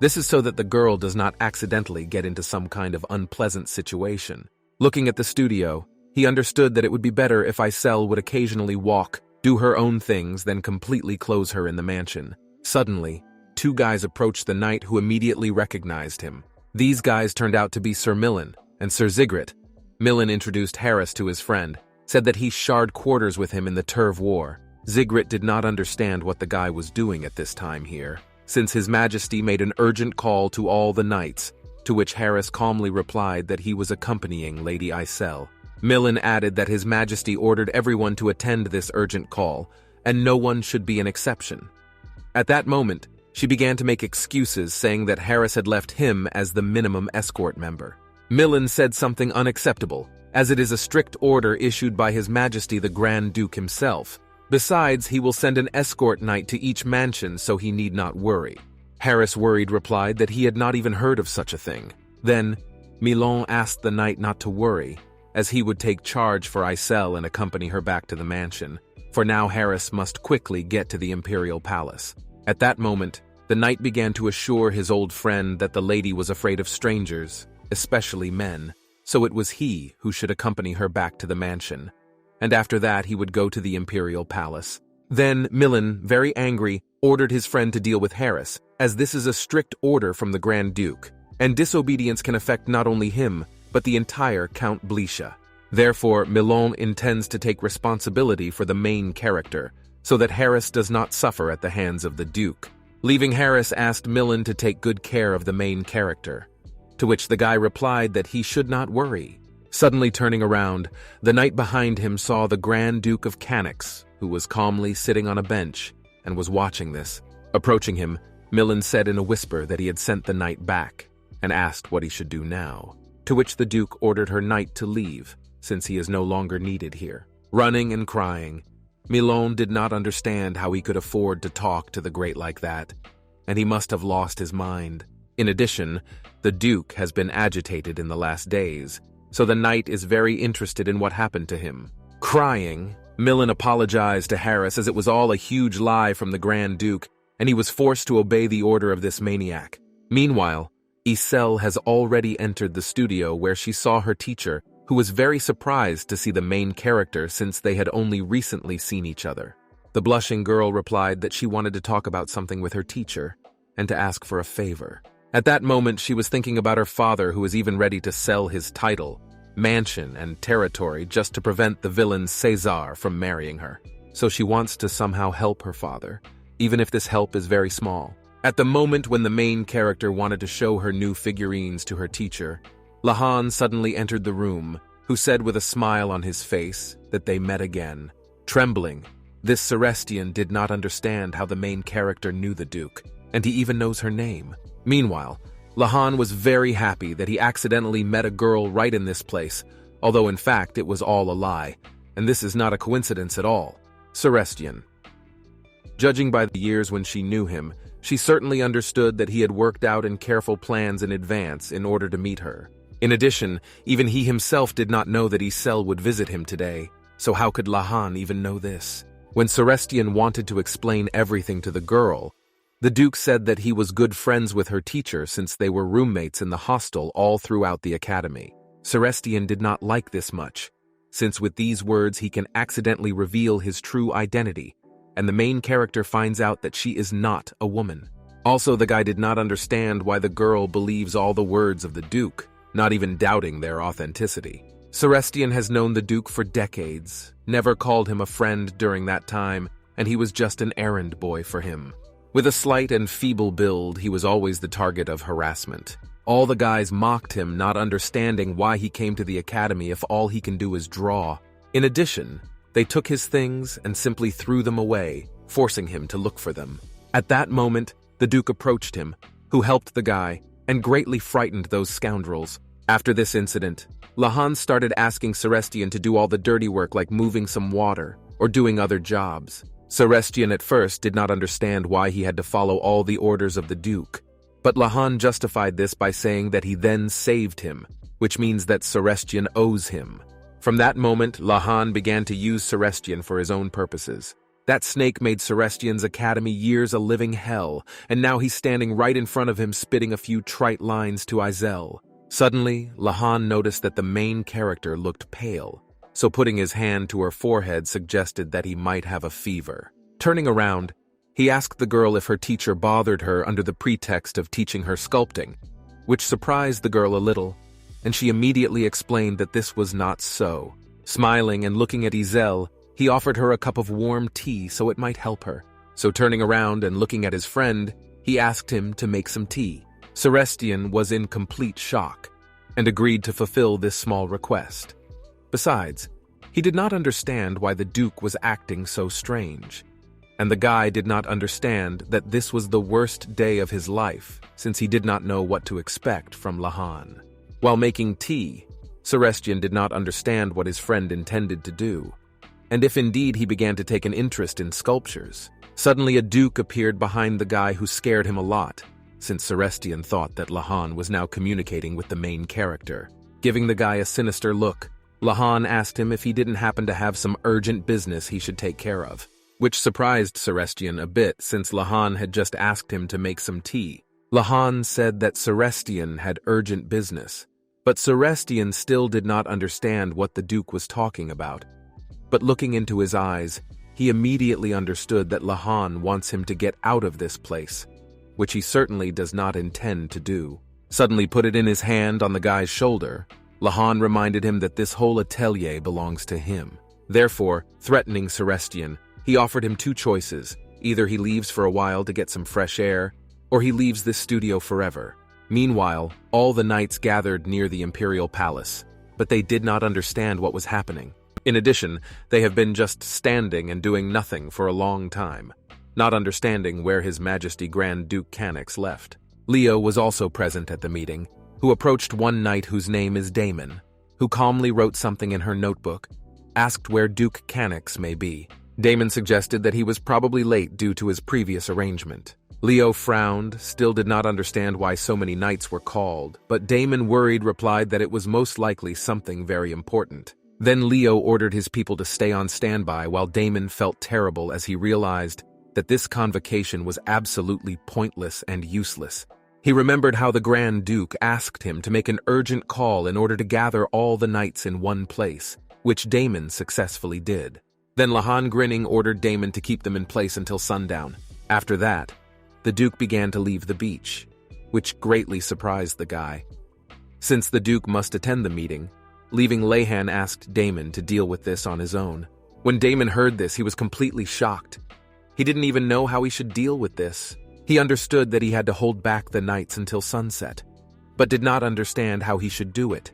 This is so that the girl does not accidentally get into some kind of unpleasant situation. Looking at the studio, he understood that it would be better if Isel would occasionally walk do her own things, then completely close her in the mansion. Suddenly, two guys approached the knight, who immediately recognized him. These guys turned out to be Sir Millen and Sir Ziggurat. Millen introduced Harris to his friend, said that he shared quarters with him in the Turv War. Ziggurat did not understand what the guy was doing at this time here, since His Majesty made an urgent call to all the knights, to which Harris calmly replied that he was accompanying Lady Isel. Millen added that His Majesty ordered everyone to attend this urgent call, and no one should be an exception. At that moment, she began to make excuses, saying that Harris had left him as the minimum escort member. Millen said something unacceptable, as it is a strict order issued by His Majesty the Grand Duke himself. Besides, he will send an escort knight to each mansion, so he need not worry. Harris, worried, replied that he had not even heard of such a thing. Then, Milon asked the knight not to worry, as he would take charge for Isel and accompany her back to the mansion, for now Harris must quickly get to the imperial palace. At that moment, the knight began to assure his old friend that the lady was afraid of strangers, especially men, so it was he who should accompany her back to the mansion, and after that he would go to the imperial palace. Then Millen, very angry, ordered his friend to deal with Harris, as this is a strict order from the Grand Duke, and disobedience can affect not only him, but the entire Count Blisha. Therefore, Milon intends to take responsibility for the main character, so that Harris does not suffer at the hands of the Duke. Leaving Harris asked Millen to take good care of the main character, to which the guy replied that he should not worry. Suddenly turning around, the knight behind him saw the Grand Duke of Cannix, who was calmly sitting on a bench and was watching this. Approaching him, Millen said in a whisper that he had sent the knight back, and asked what he should do now, to which the Duke ordered her knight to leave, since he is no longer needed here. Running and crying, Milon did not understand how he could afford to talk to the great like that, and he must have lost his mind. In addition, the Duke has been agitated in the last days, so the knight is very interested in what happened to him. Crying, Millen apologized to Harris, as it was all a huge lie from the Grand Duke, and he was forced to obey the order of this maniac. Meanwhile, Isel has already entered the studio, where she saw her teacher, who was very surprised to see the main character since they had only recently seen each other. The blushing girl replied that she wanted to talk about something with her teacher, and to ask for a favor. At that moment, she was thinking about her father, who was even ready to sell his title, mansion, and territory just to prevent the villain Cesar from marrying her. So she wants to somehow help her father, even if this help is very small. At the moment when the main character wanted to show her new figurines to her teacher, Lahan suddenly entered the room, who said with a smile on his face that they met again. Trembling, this Celestian did not understand how the main character knew the Duke, and he even knows her name. Meanwhile, Lahan was very happy that he accidentally met a girl right in this place, although in fact it was all a lie, and this is not a coincidence at all. Celestian. Judging by the years when she knew him, she certainly understood that he had worked out in careful plans in advance in order to meet her. In addition, even he himself did not know that Isel would visit him today, so how could Lahan even know this? When Celestian wanted to explain everything to the girl, the Duke said that he was good friends with her teacher since they were roommates in the hostel all throughout the academy. Celestian did not like this much, since with these words he can accidentally reveal his true identity, and the main character finds out that she is not a woman. Also, the guy did not understand why the girl believes all the words of the Duke, not even doubting their authenticity. Celestian has known the Duke for decades, never called him a friend during that time, and he was just an errand boy for him. With a slight and feeble build, he was always the target of harassment. All the guys mocked him, not understanding why he came to the academy if all he can do is draw. In addition, they took his things and simply threw them away, forcing him to look for them. At that moment, the Duke approached him, who helped the guy, and greatly frightened those scoundrels. After this incident, Lahan started asking Celestian to do all the dirty work like moving some water or doing other jobs. Celestian at first did not understand why he had to follow all the orders of the Duke, but Lahan justified this by saying that he then saved him, which means that Celestian owes him. From that moment, Lahan began to use Celestian for his own purposes. That snake made Celestian's academy years a living hell, and now he's standing right in front of him spitting a few trite lines to Isel. Suddenly, Lahan noticed that the main character looked pale, so putting his hand to her forehead suggested that he might have a fever. Turning around, he asked the girl if her teacher bothered her under the pretext of teaching her sculpting, which surprised the girl a little, and she immediately explained that this was not so. Smiling and looking at Isel, he offered her a cup of warm tea so it might help her. So turning around and looking at his friend, he asked him to make some tea. Celestian was in complete shock and agreed to fulfill this small request. Besides, he did not understand why the Duke was acting so strange. And the guy did not understand that this was the worst day of his life, since he did not know what to expect from Lahan. While making tea, Celestian did not understand what his friend intended to do, and if indeed he began to take an interest in sculptures. Suddenly a Duke appeared behind the guy who scared him a lot, since Celestian thought that Lahan was now communicating with the main character. Giving the guy a sinister look, Lahan asked him if he didn't happen to have some urgent business he should take care of, which surprised Celestian a bit since Lahan had just asked him to make some tea. Lahan said that Celestian had urgent business, but Celestian still did not understand what the Duke was talking about. But looking into his eyes, he immediately understood that Lahan wants him to get out of this place, which he certainly does not intend to do. Suddenly put it in his hand on the guy's shoulder, Lahan reminded him that this whole atelier belongs to him. Therefore, threatening Celestian, he offered him two choices. Either he leaves for a while to get some fresh air, or he leaves this studio forever. Meanwhile, all the knights gathered near the Imperial Palace, but they did not understand what was happening. In addition, they have been just standing and doing nothing for a long time, not understanding where His Majesty Grand Duke Canix left. Leo was also present at the meeting, who approached one knight whose name is Damon, who calmly wrote something in her notebook, asked where Duke Canix may be. Damon suggested that he was probably late due to his previous arrangement. Leo frowned, still did not understand why so many knights were called, but Damon, worried, replied that it was most likely something very important. Then Leo ordered his people to stay on standby while Damon felt terrible as he realized that this convocation was absolutely pointless and useless. He remembered how the Grand Duke asked him to make an urgent call in order to gather all the knights in one place, which Damon successfully did. Then Lahan, grinning, ordered Damon to keep them in place until sundown. After that, the Duke began to leave the beach, which greatly surprised the guy. Since the Duke must attend the meeting, leaving Lahan asked Damon to deal with this on his own. When Damon heard this, he was completely shocked. He didn't even know how he should deal with this. He understood that he had to hold back the knights until sunset, but did not understand how he should do it.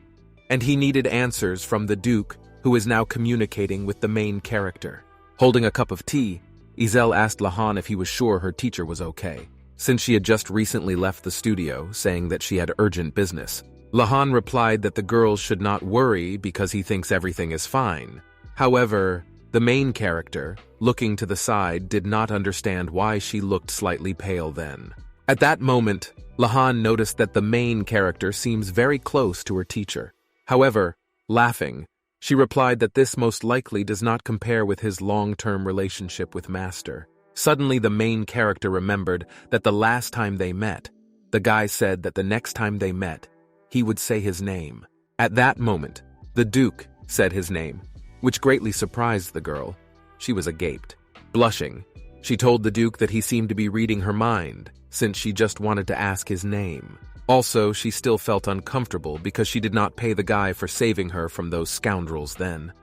And he needed answers from the Duke, who is now communicating with the main character. Holding a cup of tea, Isel asked Lahan if he was sure her teacher was okay, since she had just recently left the studio, saying that she had urgent business. Lahan replied that the girls should not worry because he thinks everything is fine. However, the main character, looking to the side, did not understand why she looked slightly pale then. At that moment, Lahan noticed that the main character seems very close to her teacher. However, laughing, she replied that this most likely does not compare with his long-term relationship with Master. Suddenly, the main character remembered that the last time they met, the guy said that the next time they met, he would say his name. At that moment, the Duke said his name, which greatly surprised the girl. She was agaped. Blushing, she told the Duke that he seemed to be reading her mind, since she just wanted to ask his name. Also, she still felt uncomfortable because she did not pay the guy for saving her from those scoundrels then.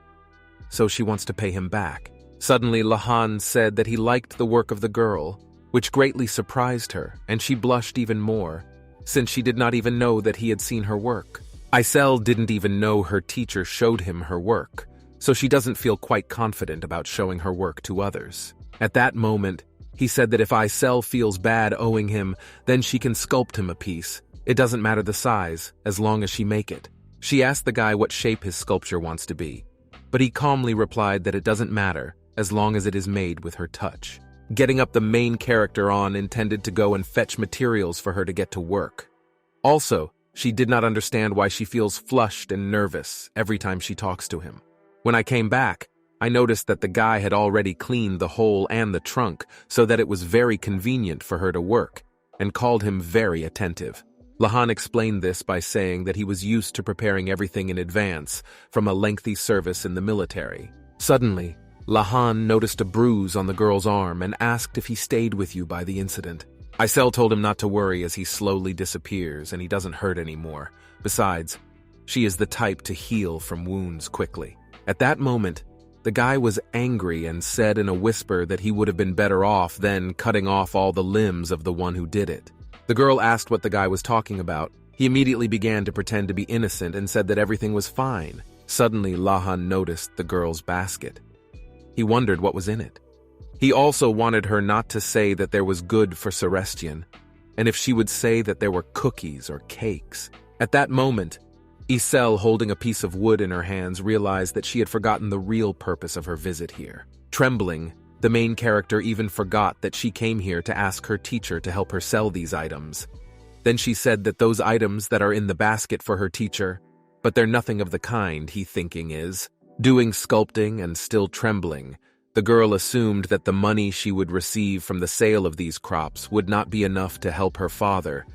So she wants to pay him back. Suddenly, Lahan said that he liked the work of the girl, which greatly surprised her, and she blushed even more, since she did not even know that he had seen her work. Isel didn't even know her teacher showed him her work, so she doesn't feel quite confident about showing her work to others. At that moment, he said that if Isel feels bad owing him, then she can sculpt him a piece. It doesn't matter the size, as long as she make it. She asked the guy what shape his sculpture wants to be, but he calmly replied that it doesn't matter, as long as it is made with her touch. Getting up the main character on intended to go and fetch materials for her to get to work. Also, she did not understand why she feels flushed and nervous every time she talks to him. When I came back, I noticed that the guy had already cleaned the hole and the trunk so that it was very convenient for her to work, and called him very attentive. Lahan explained this by saying that he was used to preparing everything in advance from a lengthy service in the military. Suddenly, Lahan noticed a bruise on the girl's arm and asked if he stayed with you by the incident. Isel told him not to worry as he slowly disappears and he doesn't hurt anymore. Besides, she is the type to heal from wounds quickly. At that moment, the guy was angry and said in a whisper that he would have been better off than cutting off all the limbs of the one who did it. The girl asked what the guy was talking about. He immediately began to pretend to be innocent and said that everything was fine. Suddenly, Lahan noticed the girl's basket. He wondered what was in it. He also wanted her not to say that there was good for Celestian, and if she would say that there were cookies or cakes. At that moment, Isel, holding a piece of wood in her hands, realized that she had forgotten the real purpose of her visit here. Trembling, the main character even forgot that she came here to ask her teacher to help her sell these items. Then she said that those items that are in the basket for her teacher, but they're nothing of the kind, he thinking is. Doing sculpting and still trembling, the girl assumed that the money she would receive from the sale of these crops would not be enough to help her father,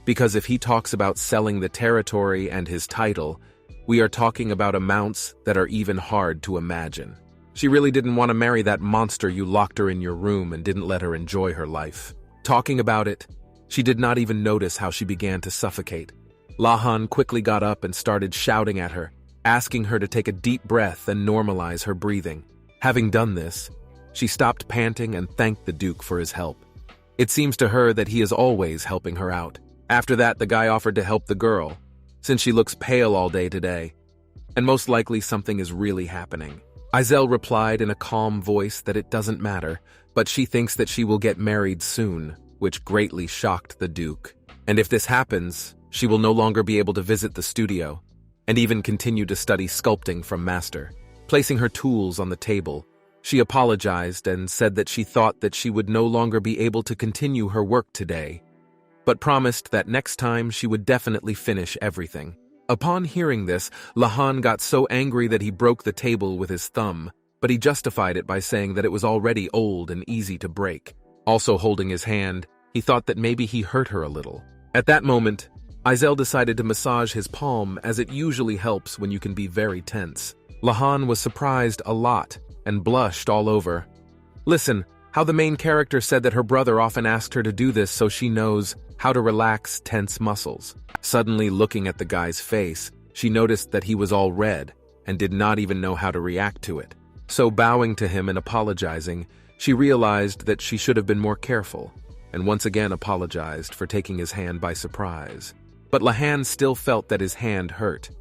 because if he talks about selling the territory and his title, we are talking about amounts that are even hard to imagine. She really didn't want to marry that monster you locked her in your room and didn't let her enjoy her life. Talking about it, she did not even notice how she began to suffocate. Lahan quickly got up and started shouting at her, asking her to take a deep breath and normalize her breathing. Having done this, she stopped panting and thanked the Duke for his help. It seems to her that he is always helping her out. After that, the guy offered to help the girl, since she looks pale all day today, and most likely something is really happening. Isel replied in a calm voice that it doesn't matter, but she thinks that she will get married soon, which greatly shocked the Duke. And if this happens, she will no longer be able to visit the studio, and even continue to study sculpting from Master. Placing her tools on the table, she apologized and said that she thought that she would no longer be able to continue her work today, but promised that next time she would definitely finish everything. Upon hearing this, Lahan got so angry that he broke the table with his thumb, but he justified it by saying that it was already old and easy to break. Also holding his hand, he thought that maybe he hurt her a little. At that moment, Isel decided to massage his palm, as it usually helps when you can be very tense. Lahan was surprised a lot and blushed all over. Listen, how the main character said that her brother often asked her to do this so she knows how to relax tense muscles. Suddenly looking at the guy's face, she noticed that he was all red and did not even know how to react to it. So bowing to him and apologizing, she realized that she should have been more careful, and once again apologized for taking his hand by surprise. But Lahan still felt that his hand hurt.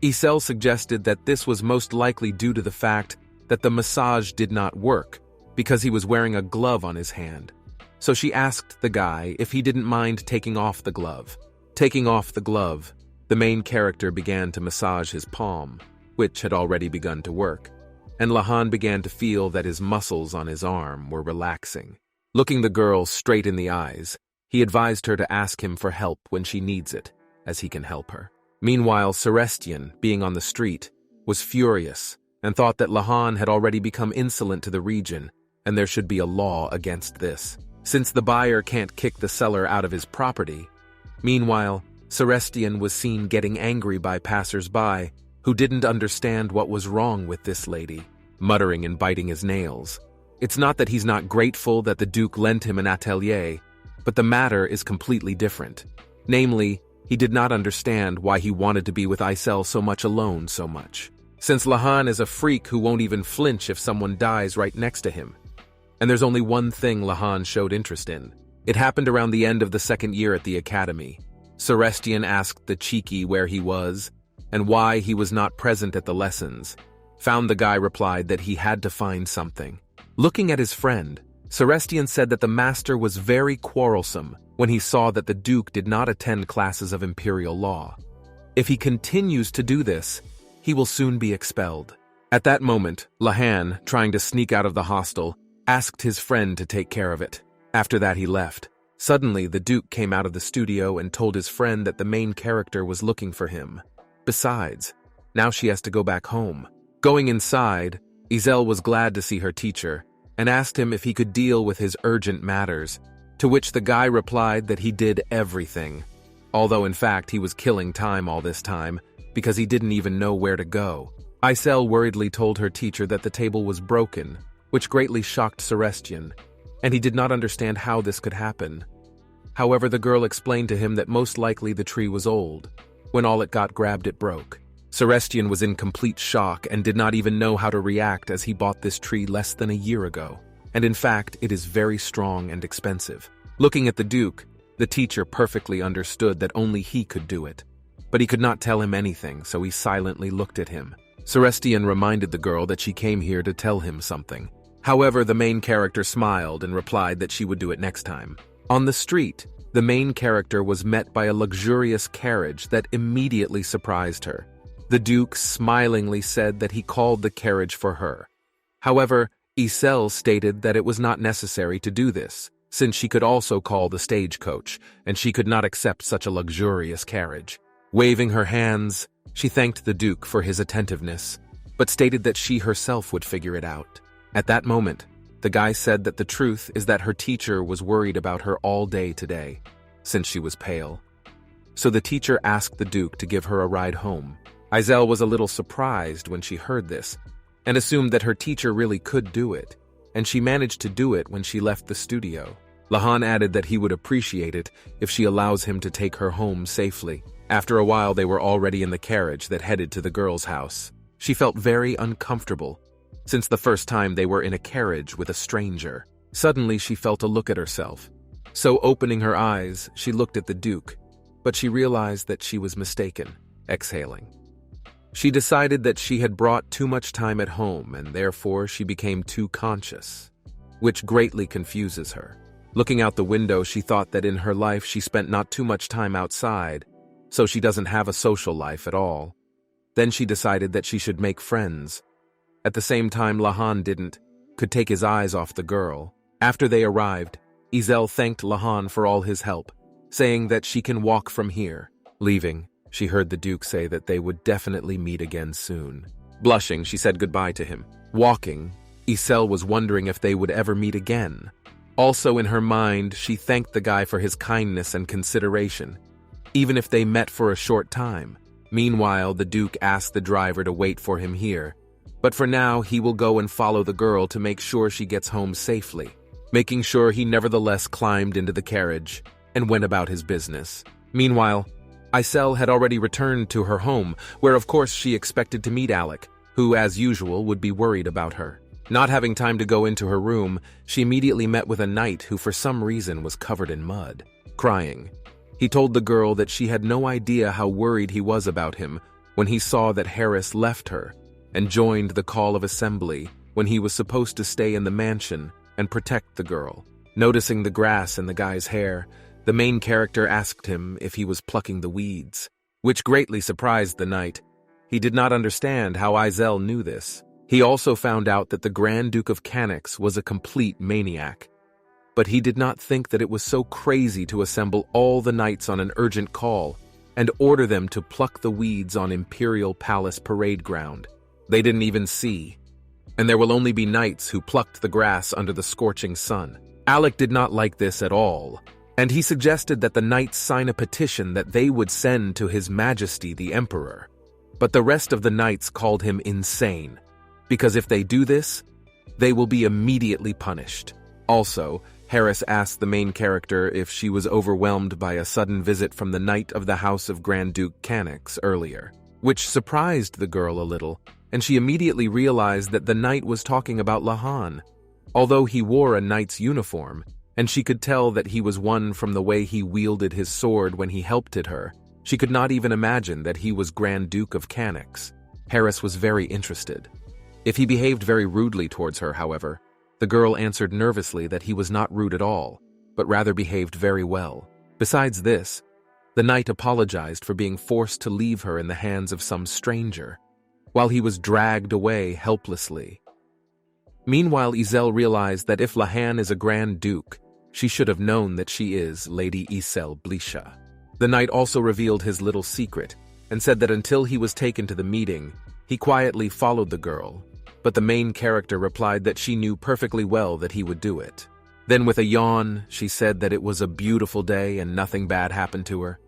Isel suggested that this was most likely due to the fact that the massage did not work, because he was wearing a glove on his hand. So she asked the guy if he didn't mind taking off the glove. Taking off the glove, the main character began to massage his palm, which had already begun to work, and Lahan began to feel that his muscles on his arm were relaxing. Looking the girl straight in the eyes, he advised her to ask him for help when she needs it, as he can help her. Meanwhile, Celestian, being on the street, was furious and thought that Lahan had already become insolent to the region, and there should be a law against this, since the buyer can't kick the seller out of his property. Meanwhile, Celestian was seen getting angry by passers-by who didn't understand what was wrong with this lady, muttering and biting his nails. It's not that he's not grateful that the Duke lent him an atelier, but the matter is completely different. Namely, he did not understand why he wanted to be with Isel so much alone so much, since Lahan is a freak who won't even flinch if someone dies right next to him. And there's only one thing Lahan showed interest in. It happened around the end of the second year at the academy. Celestian asked the cheeky where he was and why he was not present at the lessons. Found the guy replied that he had to find something. Looking at his friend, Celestian said that the master was very quarrelsome when he saw that the Duke did not attend classes of imperial law. If he continues to do this, he will soon be expelled. At that moment, Lahan, trying to sneak out of the hostel, asked his friend to take care of it. After that, he left. Suddenly, the Duke came out of the studio and told his friend that the main character was looking for him. Besides, now she has to go back home. Going inside, Isel was glad to see her teacher and asked him if he could deal with his urgent matters, to which the guy replied that he did everything. although in fact he was killing time all this time because he didn't even know where to go. Isel worriedly told her teacher that the table was broken, which greatly shocked Celestian, and he did not understand how this could happen. However, the girl explained to him that most likely the tree was old. When all it got grabbed, it broke. Celestian was in complete shock and did not even know how to react, as he bought this tree less than a year ago. And in fact, it is very strong and expensive. Looking at the Duke, the teacher perfectly understood that only he could do it. But he could not tell him anything, so he silently looked at him. Celestian reminded the girl that she came here to tell him something. However, the main character smiled and replied that she would do it next time. On the street, the main character was met by a luxurious carriage that immediately surprised her. The Duke smilingly said that he called the carriage for her. However, Isel stated that it was not necessary to do this, since she could also call the stagecoach, and she could not accept such a luxurious carriage. Waving her hands, she thanked the Duke for his attentiveness, but stated that she herself would figure it out. At that moment, the guy said that the truth is that her teacher was worried about her all day today, since she was pale. So the teacher asked the Duke to give her a ride home. Isel was a little surprised when she heard this, and assumed that her teacher really could do it, and she managed to do it when she left the studio. Lahan added that he would appreciate it if she allows him to take her home safely. After a while, they were already in the carriage that headed to the girl's house. She felt very uncomfortable, since the first time they were in a carriage with a stranger. Suddenly, she felt a look at herself. So opening her eyes, she looked at the Duke, but she realized that she was mistaken, exhaling. She decided that she had brought too much time at home, and therefore she became too conscious, which greatly confuses her. Looking out the window, she thought that in her life she spent not too much time outside, so she doesn't have a social life at all. Then she decided that she should make friends. At the same time, Lahan could take his eyes off the girl. After they arrived, Isel thanked Lahan for all his help, saying that she can walk from here. Leaving, she heard the Duke say that they would definitely meet again soon. Blushing, she said goodbye to him. Walking, Isel was wondering if they would ever meet again. Also in her mind, she thanked the guy for his kindness and consideration, even if they met for a short time. Meanwhile, the Duke asked the driver to wait for him here, but for now he will go and follow the girl to make sure she gets home safely. Making sure, he nevertheless climbed into the carriage and went about his business. Meanwhile, Isel had already returned to her home, where of course she expected to meet Alec, who as usual would be worried about her. Not having time to go into her room, she immediately met with a knight who for some reason was covered in mud. Crying, he told the girl that she had no idea how worried he was about him when he saw that Harris left her and joined the call of assembly when he was supposed to stay in the mansion and protect the girl. Noticing the grass in the guy's hair, the main character asked him if he was plucking the weeds, which greatly surprised the knight. He did not understand how Isel knew this. He also found out that the Grand Duke of Canax was a complete maniac, but he did not think that it was so crazy to assemble all the knights on an urgent call and order them to pluck the weeds on Imperial Palace parade ground. They didn't even see, and there will only be knights who plucked the grass under the scorching sun. Alec did not like this at all, and he suggested that the knights sign a petition that they would send to His Majesty the Emperor. But the rest of the knights called him insane, because if they do this, they will be immediately punished. Also, Harris asked the main character if she was overwhelmed by a sudden visit from the Knight of the House of Grand Duke Canax earlier, which surprised the girl a little, and she immediately realized that the knight was talking about Lahan. Although he wore a knight's uniform, and she could tell that he was one from the way he wielded his sword when he helped her, she could not even imagine that he was Grand Duke of Canax. Harris was very interested. If he behaved very rudely towards her, however, the girl answered nervously that he was not rude at all, but rather behaved very well. Besides this, the knight apologized for being forced to leave her in the hands of some stranger, while he was dragged away helplessly. Meanwhile, Isel realized that if Lahan is a Grand Duke, she should have known that she is Lady Isel Blisha. The knight also revealed his little secret, and said that until he was taken to the meeting, he quietly followed the girl, but the main character replied that she knew perfectly well that he would do it. Then with a yawn, she said that it was a beautiful day and nothing bad happened to her.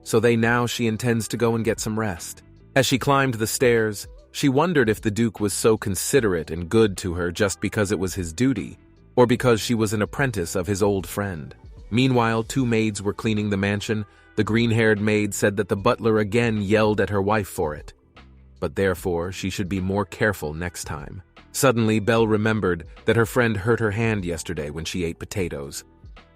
so she intends to go and get some rest. As she climbed the stairs, she wondered if the Duke was so considerate and good to her just because it was his duty, or because she was an apprentice of his old friend. Meanwhile, 2 maids were cleaning the mansion. The green-haired maid said that the butler again yelled at her wife for it, but therefore she should be more careful next time. Suddenly, Belle remembered that her friend hurt her hand yesterday when she ate potatoes.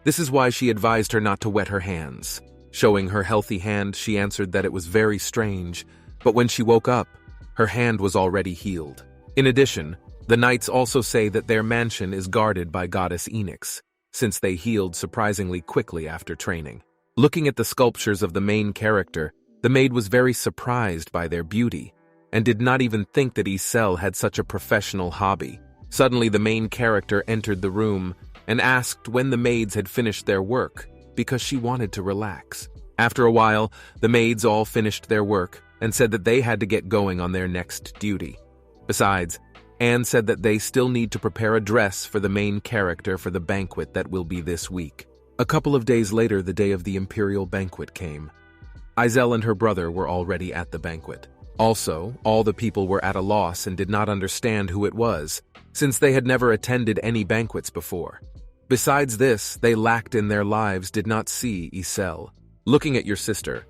This is why she advised her not to wet her hands. Showing her healthy hand, she answered that it was very strange, but when she woke up, her hand was already healed. In addition, the knights also say that their mansion is guarded by goddess Enix, since they healed surprisingly quickly after training. Looking at the sculptures of the main character, the maid was very surprised by their beauty, and did not even think that Isel had such a professional hobby. Suddenly, the main character entered the room and asked when the maids had finished their work, because she wanted to relax. After a while, the maids all finished their work and said that they had to get going on their next duty. Besides, Anne said that they still need to prepare a dress for the main character for the banquet that will be this week. A couple of days later, the day of the imperial banquet came. Isel and her brother were already at the banquet. Also, all the people were at a loss and did not understand who it was, since they had never attended any banquets before. Besides this, they lacked in their lives did not see Isel. Looking at your sister,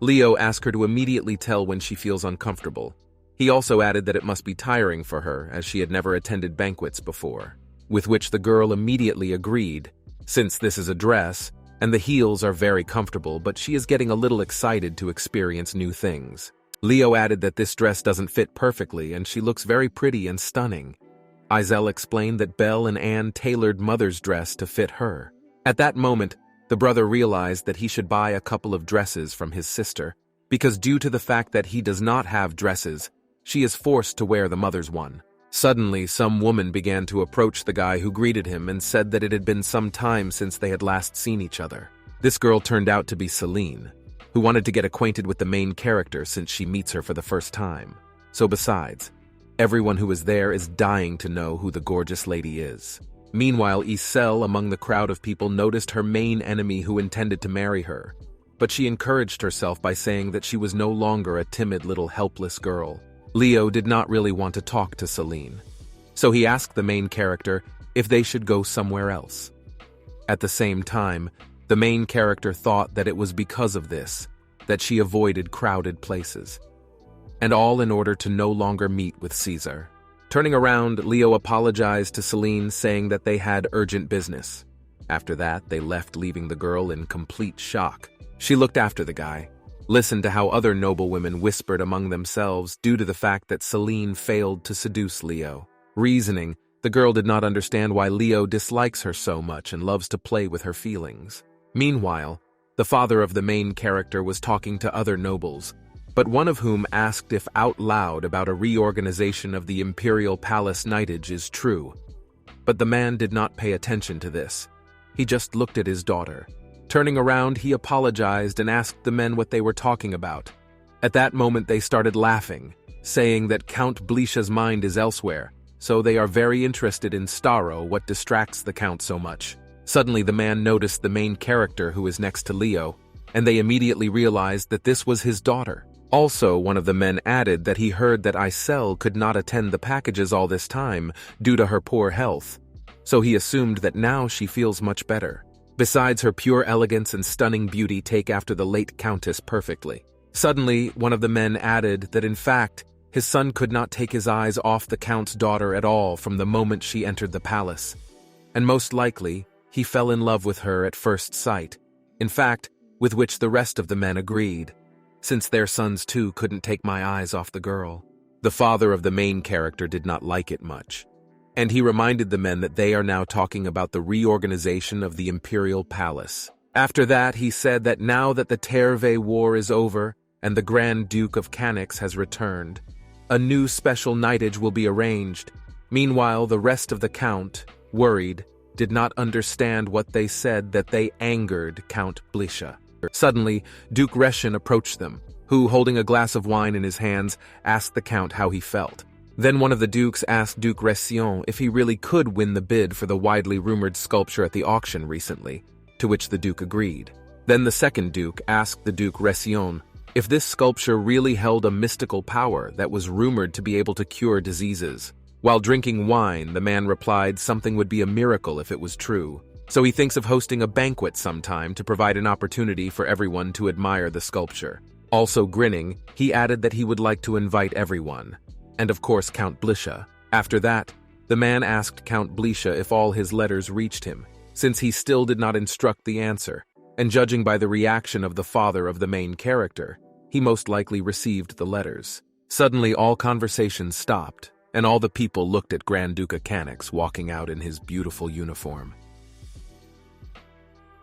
Leo asked her to immediately tell when she feels uncomfortable. He also added that it must be tiring for her, as she had never attended banquets before, with which the girl immediately agreed, since this is a dress, and the heels are very comfortable, but she is getting a little excited to experience new things. Leo added that this dress doesn't fit perfectly, and she looks very pretty and stunning. Isel explained that Belle and Anne tailored Mother's dress to fit her. At that moment, the brother realized that he should buy a couple of dresses from his sister, because due to the fact that he does not have dresses, she is forced to wear the mother's one. Suddenly, some woman began to approach the guy who greeted him and said that it had been some time since they had last seen each other. This girl turned out to be Celine, who wanted to get acquainted with the main character since she meets her for the first time. So besides, everyone who is there is dying to know who the gorgeous lady is. Meanwhile, Isel among the crowd of people noticed her main enemy who intended to marry her, but she encouraged herself by saying that she was no longer a timid little helpless girl. Leo did not really want to talk to Celine, so he asked the main character if they should go somewhere else. At the same time, the main character thought that it was because of this that she avoided crowded places, and all in order to no longer meet with Caesar. Turning around, Leo apologized to Celine, saying that they had urgent business. After that, they left, leaving the girl in complete shock. She looked after the guy, listened to how other noblewomen whispered among themselves due to the fact that Celine failed to seduce Leo. Reasoning, the girl did not understand why Leo dislikes her so much and loves to play with her feelings. Meanwhile, the father of the main character was talking to other nobles, but one of whom asked if out loud about a reorganization of the imperial palace knightage is true. But the man did not pay attention to this. He just looked at his daughter. Turning around, he apologized and asked the men what they were talking about. At that moment, they started laughing, saying that Count Blisha's mind is elsewhere, so they are very interested in Starro, what distracts the Count so much. Suddenly, the man noticed the main character who is next to Leo, and they immediately realized that this was his daughter. Also, one of the men added that he heard that Isel could not attend the packages all this time due to her poor health, so he assumed that now she feels much better. Besides, her pure elegance and stunning beauty take after the late countess perfectly. Suddenly, one of the men added that in fact, his son could not take his eyes off the count's daughter at all from the moment she entered the palace, and most likely, he fell in love with her at first sight, in fact, with which the rest of the men agreed, since their sons too couldn't take my eyes off the girl. The father of the main character did not like it much, and he reminded the men that they are now talking about the reorganization of the imperial palace. After that, he said that now that the Terve War is over and the Grand Duke of Canix has returned, a new special knightage will be arranged. Meanwhile, the rest of the count, worried, did not understand what they said, that they angered Count Blisha. Suddenly, Duke Reshin approached them, who, holding a glass of wine in his hands, asked the count how he felt. Then one of the dukes asked Duke Ression if he really could win the bid for the widely rumored sculpture at the auction recently, to which the duke agreed. Then the second duke asked the Duke Récion if this sculpture really held a mystical power that was rumored to be able to cure diseases. While drinking wine, the man replied something would be a miracle if it was true. So he thinks of hosting a banquet sometime to provide an opportunity for everyone to admire the sculpture. Also grinning, he added that he would like to invite everyone. And of course Count Blisha. After that, the man asked Count Blisha if all his letters reached him, since he still did not instruct the answer. And judging by the reaction of the father of the main character, he most likely received the letters. Suddenly all conversations stopped, and all the people looked at Grand Duke Acanix walking out in his beautiful uniform.